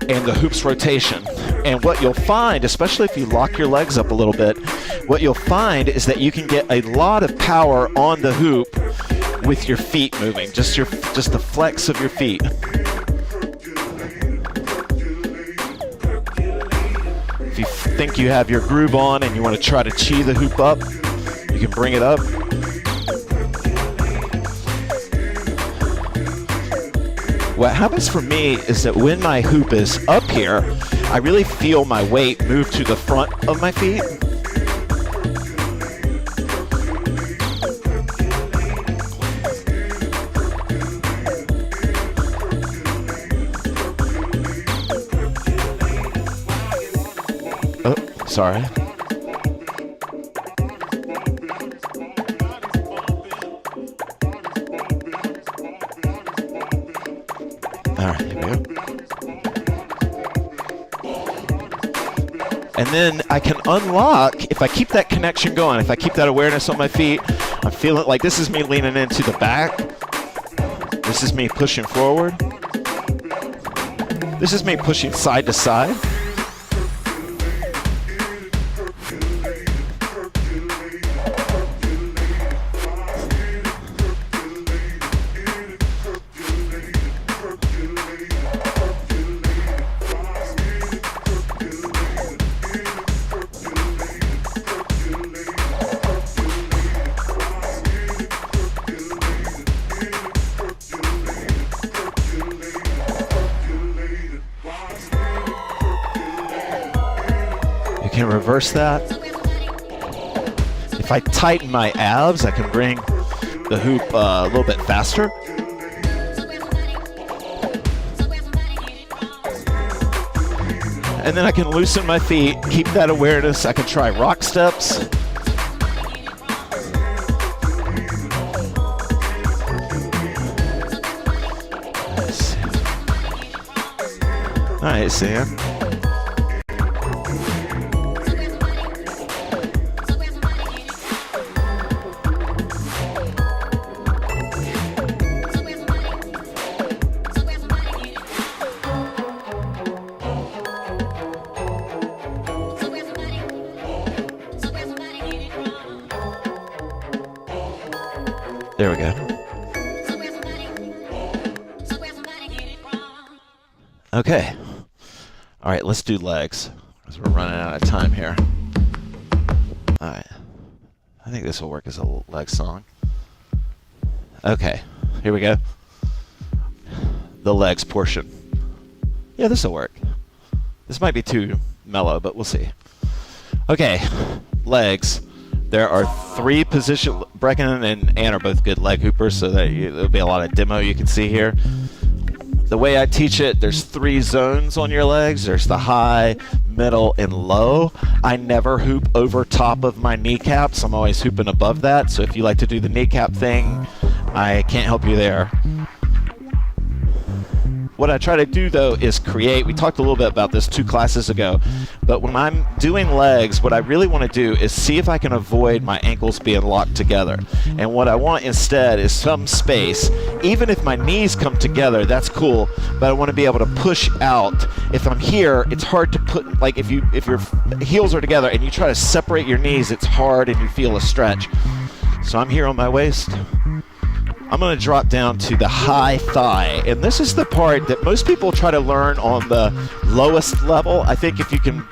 and the hoop's rotation. And what you'll find, especially if you lock your legs up a little bit, what you'll find is that you can get a lot of power on the hoop with your feet moving, just the flex of your feet. If you think you have your groove on and you want to try to chi the hoop up, you can bring it up. What happens for me is that when my hoop is up here, I really feel my weight move to the front of my feet. Oh, sorry. All right, here we go. And then I can unlock, if I keep that connection going, if I keep that awareness on my feet, I'm feeling like this is me leaning into the back. This is me pushing forward. This is me pushing side to side. Can reverse that. If I tighten my abs, I can bring the hoop a little bit faster. And then I can loosen my feet, keep that awareness. I can try rock steps. Nice, Sam. There we go. Okay. All right, let's do legs, because we're running out of time here. All right. I think this will work as a leg song. Okay, here we go. The legs portion. Yeah, this will work. This might be too mellow, but we'll see. Okay, legs. There are 3 positions. Brecken and Ann are both good leg hoopers, so that there'll be a lot of demo you can see here. The way I teach it, there's 3 zones on your legs. There's the high, middle, and low. I never hoop over top of my kneecaps. I'm always hooping above that. So if you like to do the kneecap thing, I can't help you there. What I try to do, though, is create. We talked a little bit about this 2 classes ago, but when I'm doing legs, what I really want to do is see if I can avoid my ankles being locked together. And what I want instead is some space. Even if my knees come together, that's cool, but I want to be able to push out. If I'm here, it's hard to put, like if your heels are together and you try to separate your knees, it's hard and you feel a stretch. So I'm here on my waist. I'm going to drop down to the high thigh, and this is the part that most people try to learn on the lowest level. I think if you can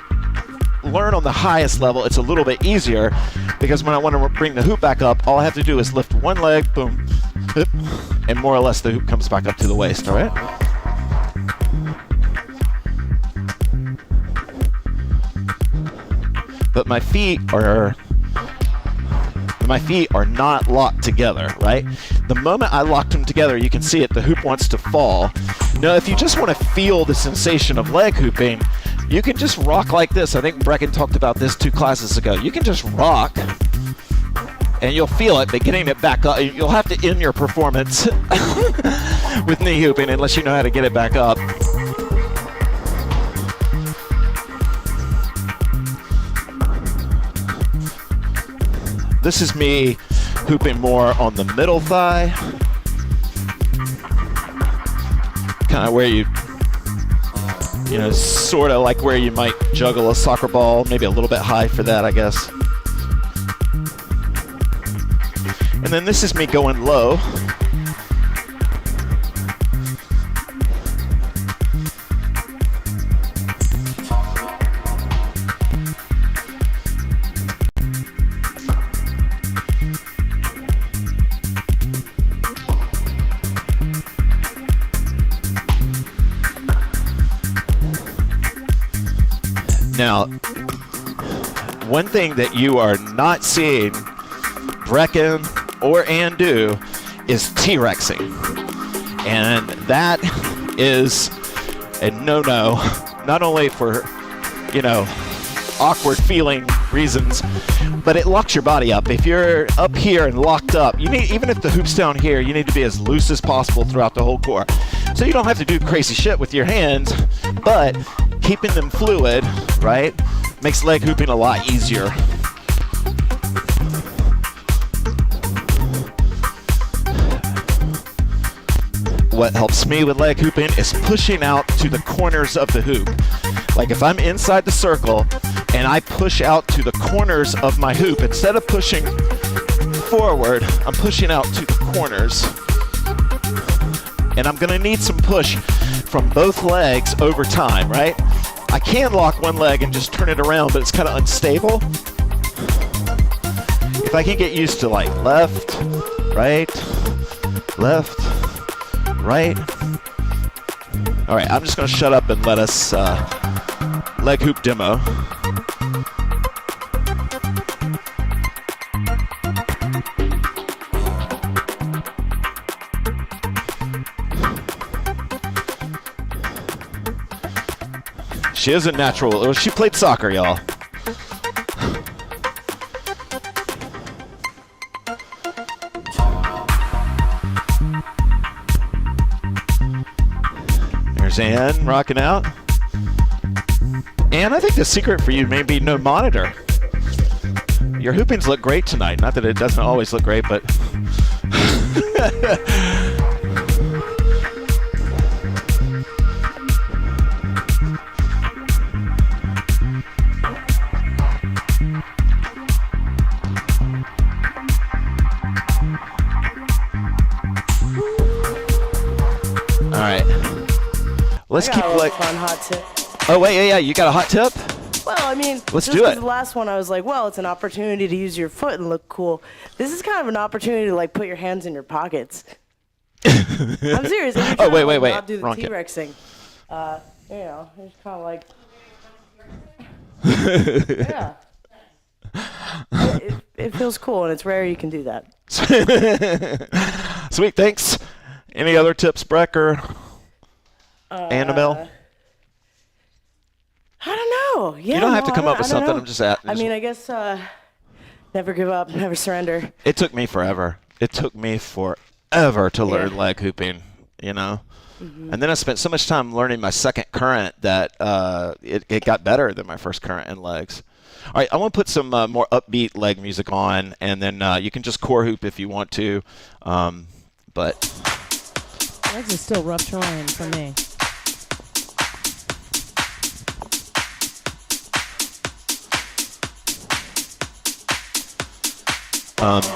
learn on the highest level, it's a little bit easier, because when I want to bring the hoop back up, all I have to do is lift one leg, boom, and more or less the hoop comes back up to the waist, all right? But my feet are not locked together, right? The moment I locked them together, you can see it, the hoop wants to fall. Now, if you just want to feel the sensation of leg hooping, you can just rock like this. I think Brecken talked about this 2 classes ago. You can just rock, and you'll feel it, but getting it back up, you'll have to end your performance with knee hooping unless you know how to get it back up. This is me hooping more on the middle thigh. Kind of where you sort of like where you might juggle a soccer ball, maybe a little bit high for that, I guess. And then this is me going low. Now, one thing that you are not seeing Brecken or Ann do is T-Rexing. And that is a no-no, not only for, awkward feeling reasons, but it locks your body up. If you're up here and locked up, you need, even if the hoop's down here, you need to be as loose as possible throughout the whole core. So you don't have to do crazy shit with your hands, but keeping them fluid, right, makes leg hooping a lot easier. What helps me with leg hooping is pushing out to the corners of the hoop. Like if I'm inside the circle and I push out to the corners of my hoop, instead of pushing forward, I'm pushing out to the corners. And I'm gonna need some push from both legs over time, right? I can lock one leg and just turn it around, but it's kind of unstable. If I can get used to like left, right, right. All right, I'm just gonna shut up and let us leg hoop demo. She is a natural. She played soccer, y'all. There's Ann rocking out. And I think the secret for you may be no monitor. Your hoopings look great tonight. Not that it doesn't always look great, but all right. Let's keep like fun hot tip. Oh wait, yeah, you got a hot tip? Well, I mean, let's do it. The last one, I was like, well, it's an opportunity to use your foot and look cool. This is kind of an opportunity to like put your hands in your pockets. I'm serious. Oh wait, not do the wrong T-Rex thing. You know, it's kind of like, yeah. It feels cool, and it's rare you can do that. Sweet, thanks. Any other tips, Breck or Annabelle? I don't know. Yeah, you don't have to come up with something. I'm just at. I mean, I guess never give up, never surrender. It took me forever. It took me forever to learn leg hooping, you know. Mm-hmm. And then I spent so much time learning my second current that it got better than my first current in legs. All right, I want to put some more upbeat leg music on, and then you can just core hoop if you want to. But legs is still rough terrain for me.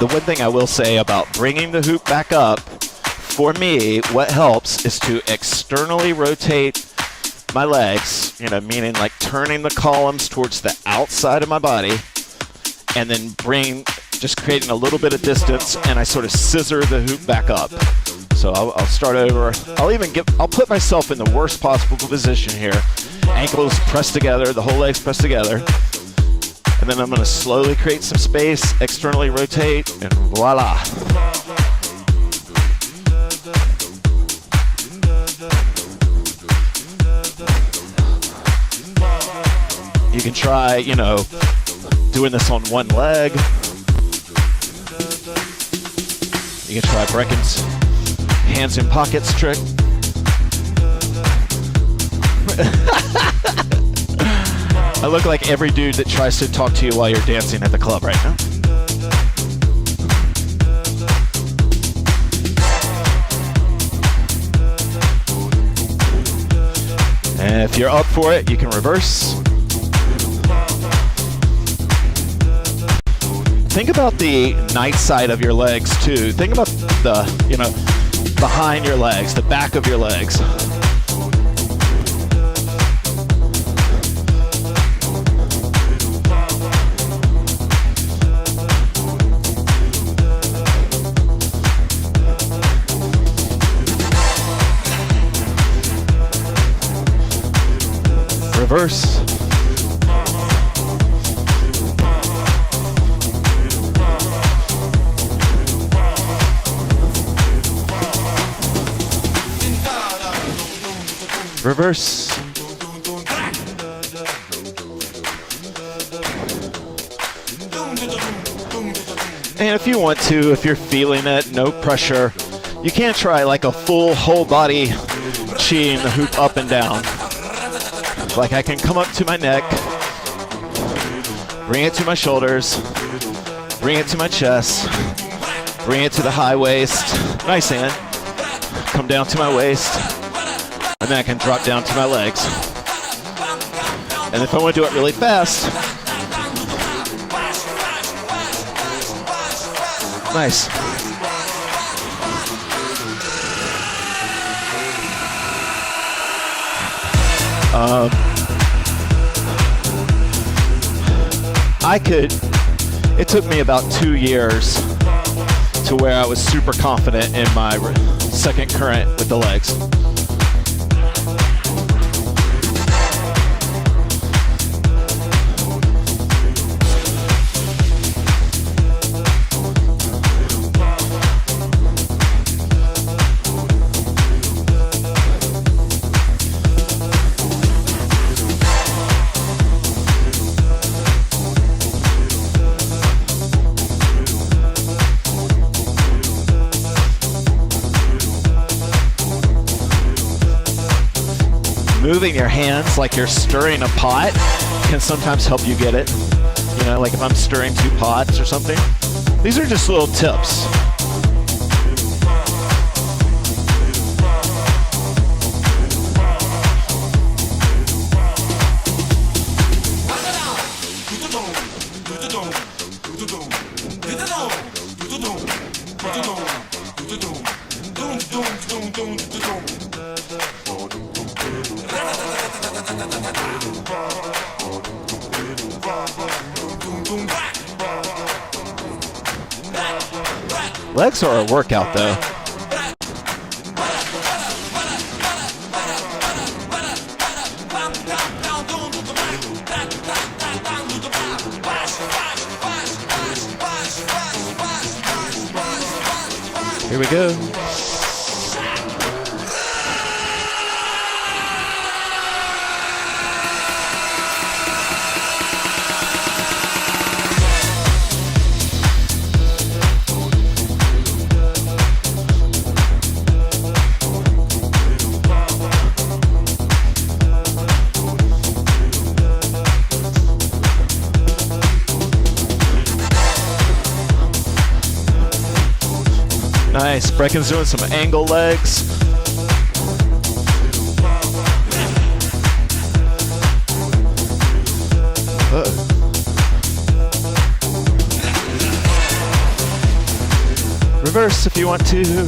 The one thing I will say about bringing the hoop back up, for me, what helps is to externally rotate my legs, you know, meaning like turning the columns towards the outside of my body, and then just creating a little bit of distance, and I sort of scissor the hoop back up. So I'll start over. I'll put myself in the worst possible position here. Ankles pressed together, the whole leg's pressed together. And then I'm going to slowly create some space, externally rotate, and voila. You can try, you know, doing this on one leg. You can try Brecken's hands in pockets trick. I look like every dude that tries to talk to you while you're dancing at the club right now. And if you're up for it, you can reverse. Think about the night side of your legs too. Think about the, you know, behind your legs, the back of your legs. Reverse. Reverse. And if you want to, if you're feeling it, no pressure, you can try like a full whole body chiing the hoop up and down. Like I can come up to my neck, bring it to my shoulders, bring it to my chest, bring it to the high waist, nice hand, come down to my waist, and then I can drop down to my legs. And if I want to do it really fast, nice. It took me about 2 years to where I was super confident in my second current with the legs. Moving your hands like you're stirring a pot can sometimes help you get it. You know, like if I'm stirring 2 pots or something. These are just little tips. Legs are a workout though. Here we go. Nice. Brecken's doing some angle legs. Reverse if you want to.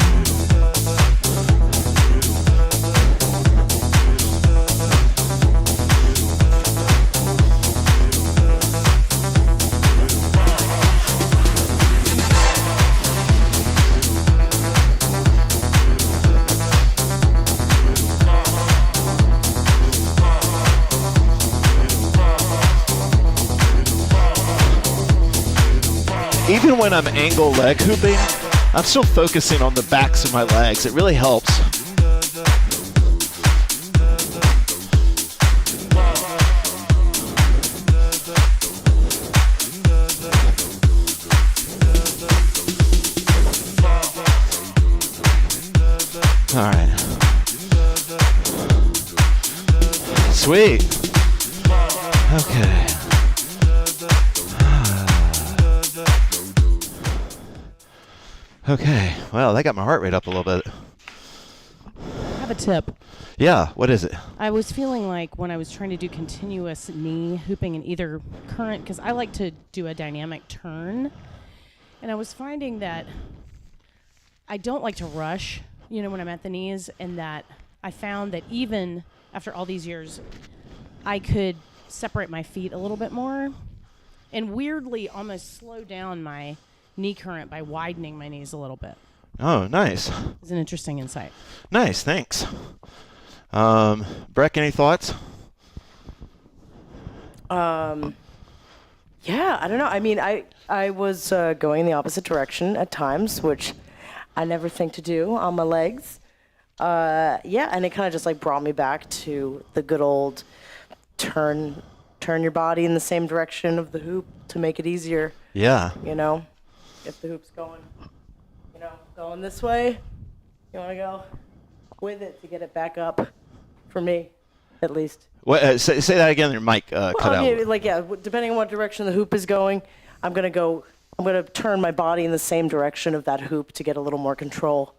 Even when I'm angle leg hooping, I'm still focusing on the backs of my legs. It really helps. All right. Sweet. Okay. Okay, well, that got my heart rate up a little bit. I have a tip. Yeah, what is it? I was feeling like when I was trying to do continuous knee hooping in either current, because I like to do a dynamic turn, and I was finding that I don't like to rush, when I'm at the knees, and that I found that even after all these years, I could separate my feet a little bit more and weirdly almost slow down my knee current by widening my knees a little bit. Oh, nice. It's an interesting insight. Nice, thanks. Breck, any thoughts? Yeah, I don't know. I mean, I was going in the opposite direction at times, which I never think to do on my legs. Yeah, and it kind of just like brought me back to the good old turn your body in the same direction of the hoop to make it easier. Yeah. You know? if the hoop's going, going this way, you want to go with it to get it back up, for me, at least. What, say that again. Your mic cut out. Like, yeah, depending on what direction the hoop is going, I'm going to turn my body in the same direction of that hoop to get a little more control.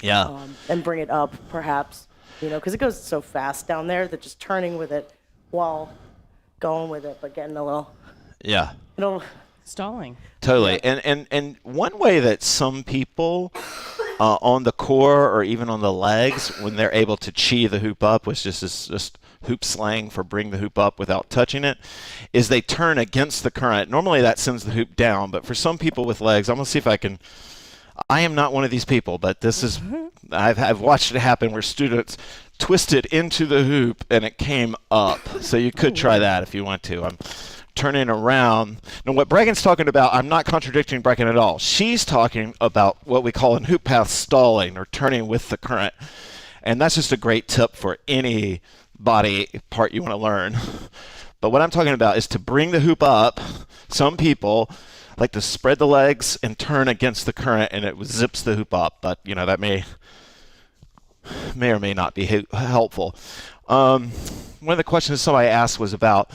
Yeah. And bring it up, perhaps, because it goes so fast down there that just turning with it while going with it, but getting a little. Yeah. Stalling. Totally. Yeah. And one way that some people on the core or even on the legs, when they're able to chi the hoop up, which is just hoop slang for bring the hoop up without touching it, is they turn against the current. Normally that sends the hoop down, but for some people with legs, I'm going to see if I am not one of these people, but this is, I've watched it happen where students twisted into the hoop and it came up. So you could try that if you want to. I'm turning around. Now, what Brecken's talking about, I'm not contradicting Brecken at all. She's talking about what we call in HoopPath stalling, or turning with the current. And that's just a great tip for any body part you want to learn. But what I'm talking about is to bring the hoop up. Some people like to spread the legs and turn against the current, and it zips the hoop up. But, that may or may not be helpful. One of the questions somebody asked was about,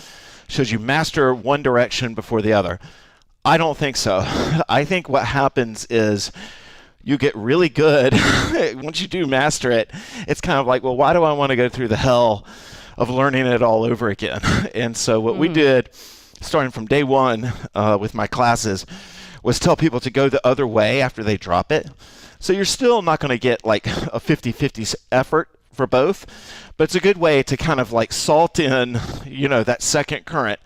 should you master one direction before the other? I don't think so. I think what happens is you get really good. Once you do master it, it's kind of like, well, why do I want to go through the hell of learning it all over again? And so what we did, starting from day one with my classes, was tell people to go the other way after they drop it. So you're still not going to get like a 50-50 effort for both, but it's a good way to kind of like salt in, that second current.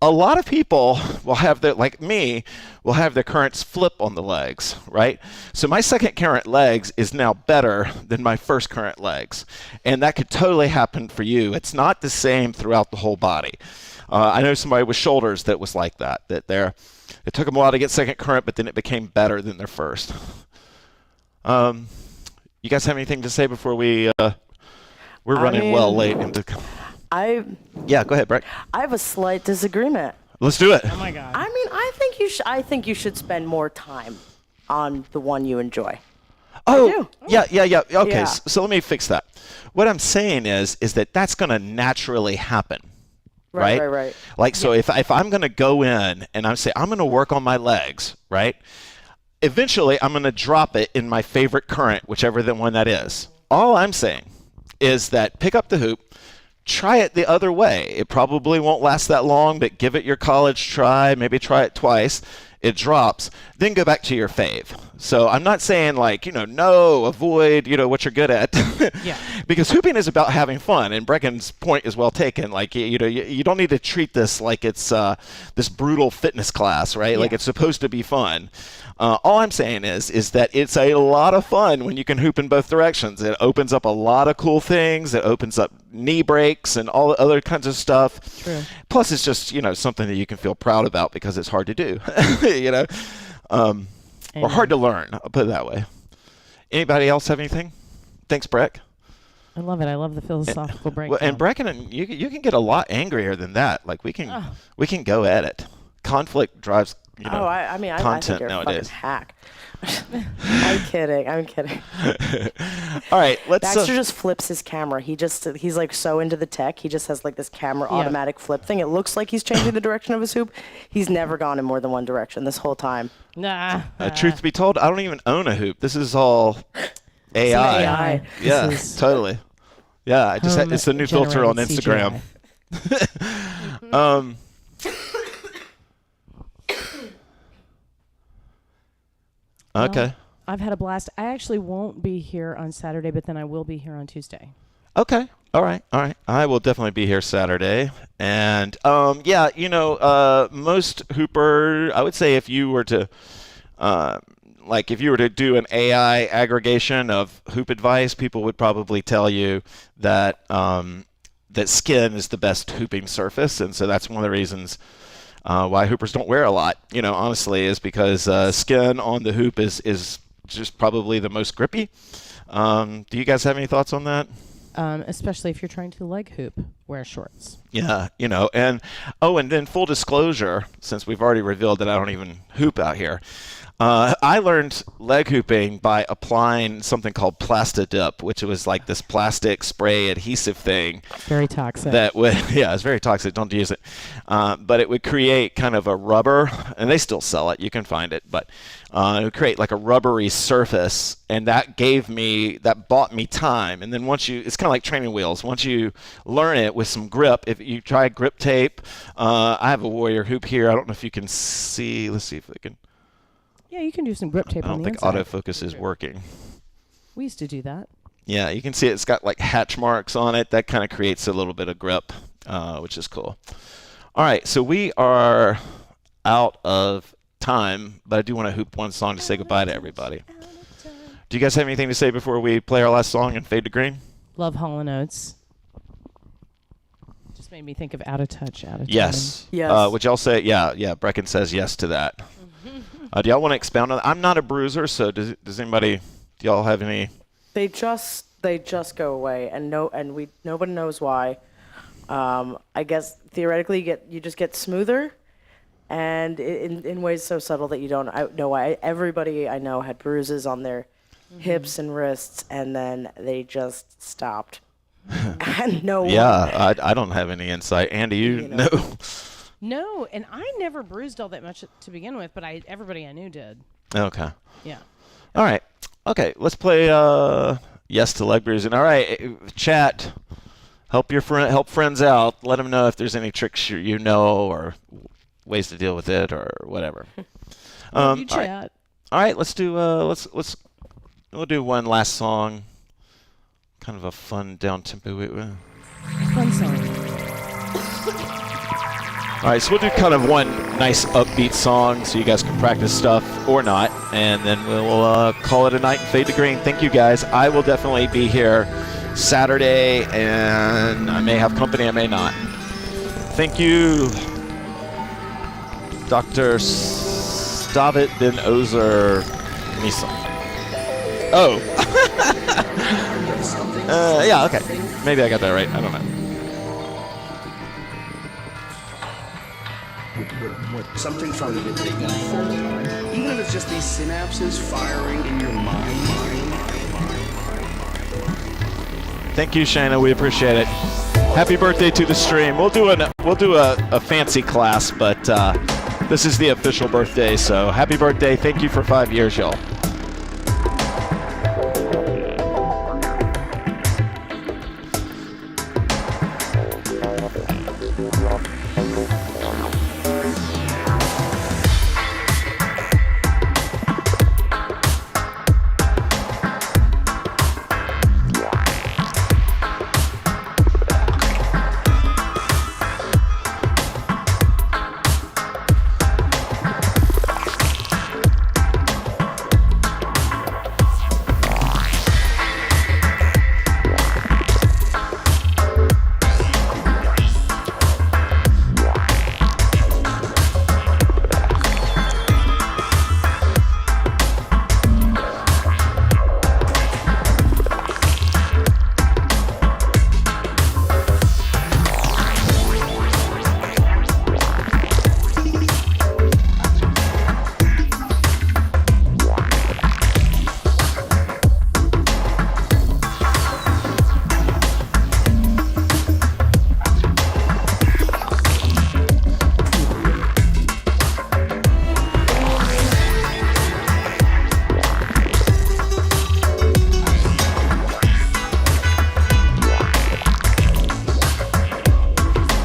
A lot of people will have like me, will have the currents flip on the legs, right? So my second current legs is now better than my first current legs. And that could totally happen for you. It's not the same throughout the whole body. I know somebody with shoulders that was like that it took them a while to get second current, but then it became better than their first. You guys have anything to say before we're running well late into... Yeah, go ahead, Breck. I have a slight disagreement. Let's do it. Oh my God. I think you should spend more time on the one you enjoy. Oh, yeah. Okay, Yeah. So let me fix that. What I'm saying is that that's going to naturally happen. Right. Like, so if I'm going to go in and I'm going to work on my legs, right? Eventually, I'm going to drop it in my favorite current, whichever the one that is. All I'm saying is that pick up the hoop, try it the other way. It probably won't last that long, but give it your college try. Maybe try it twice. It drops. Then go back to your fave. So I'm not saying like, no, avoid, what you're good at. Yeah. Because hooping is about having fun. And Brecken's point is well taken. Like, you don't need to treat this like it's this brutal fitness class, right? Yeah. Like it's supposed to be fun. All I'm saying is that it's a lot of fun when you can hoop in both directions. It opens up a lot of cool things. It opens up knee breaks and all the other kinds of stuff. True. Plus, it's just, something that you can feel proud about because it's hard to do, or hard to learn. I'll put it that way. Anybody else have anything? Thanks, Breck. I love it. I love the philosophical breakdown. And Brecken, you can get a lot angrier than that. Like we can go at it. Conflict drives I content think you're nowadays. A fucking hack. I'm kidding. All right, let's. Baxter just flips his camera. He's like so into the tech. He just has like this camera automatic flip thing. It looks like he's changing the direction of his hoop. He's never gone in more than one direction this whole time. Nah. Truth be told, I don't even own a hoop. This is all AI. AI. Yeah, totally. Yeah, it's the new filter on Instagram. Okay. I've had a blast. I actually won't be here on Saturday, but then I will be here on Tuesday. Okay. All right. I will definitely be here Saturday. And most Hooper, I would say if you were to do an AI aggregation of hoop advice, people would probably tell you that that skin is the best hooping surface, and so that's one of the reasons why hoopers don't wear a lot, honestly, is because skin on the hoop is just probably the most grippy. Do you guys have any thoughts on that? especially if you're trying to leg hoop, wear shorts. Yeah, and then full disclosure, since we've already revealed that I don't even hoop out here, I learned leg hooping by applying something called Plastidip, which was like this plastic spray adhesive thing. Very toxic. It's very toxic. Don't use it. But it would create kind of a rubber, and they still sell it. You can find it, but it would create like a rubbery surface, and that bought me time. And then it's kind of like training wheels. Once you learn it with some grip, if you try grip tape, I have a Warrior hoop here. I don't know if you can see. Let's see if we can. Yeah, you can do some grip tape on the inside. I don't think autofocus is working. We used to do that. Yeah, you can see it's got like hatch marks on it. That kind of creates a little bit of grip, which is cool. All right, so we are out of time, but I do want to hoop one song to say goodbye to everybody. Do you guys have anything to say before we play our last song and fade to green? Love Hall & Oates. Just made me think of Out of Touch, Out of Time. Yes. Would y'all say, yeah, Brecken says yes to that. Do y'all want to expound on that? I'm not a bruiser, so does anybody, do y'all have any? They just go away, and nobody knows why. I guess theoretically you just get smoother, and in ways so subtle that you don't know why. Everybody I know had bruises on their hips and wrists, and then they just stopped. And no one. Yeah, I don't have any insight. Andy, you know. No, and I never bruised all that much to begin with, but everybody I knew did. Okay. Yeah. All right. Okay, let's play Yes to Leg Bruising. All right, chat. Help friends out. Let them know if there's any tricks you know or ways to deal with it or whatever. You chat. All right, let's do we'll do one last song. Kind of a fun down tempo. Fun song. All right, so we'll do kind of one nice upbeat song so you guys can practice stuff or not, and then we'll call it a night and fade to green. Thank you, guys. I will definitely be here Saturday, and I may have company, I may not. Thank you, Dr. Stavit bin Ozer Misa. Oh. Yeah, okay. Maybe I got that right. I don't know. Something from the even if it's just these synapses firing in your mind. Thank you, Shayna. We appreciate it. Happy birthday to the stream. We'll do a fancy class, but this is the official birthday. So happy birthday! Thank you for 5 years, y'all.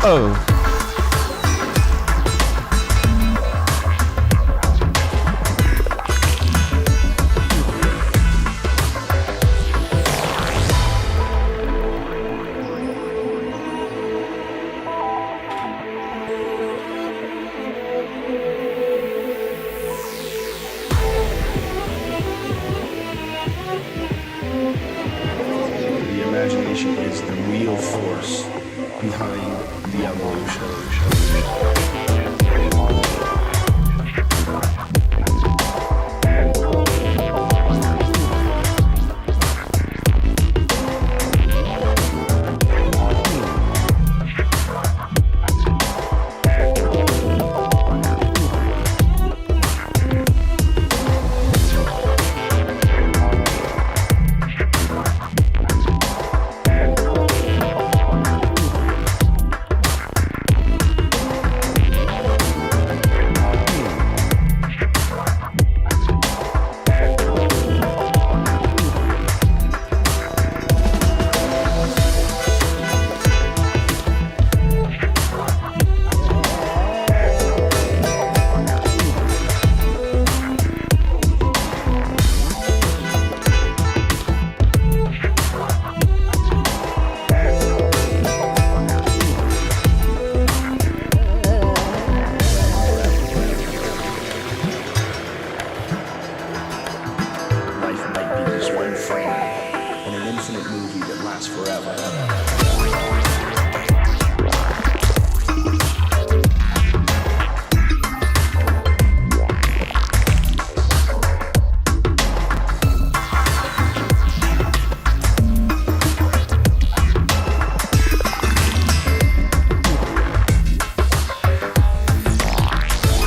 Oh. The imagination is the real force behind the evolution.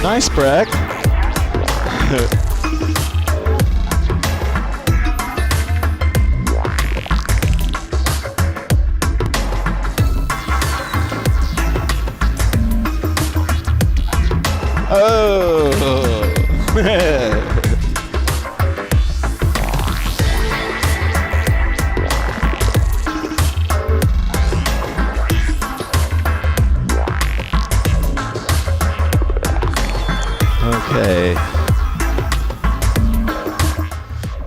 Nice, Breck. Oh. Okay.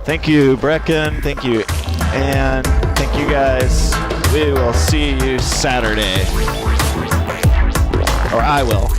Thank you, Brecken. Thank you, Ann. Thank you, guys. We will see you Saturday. Or I will.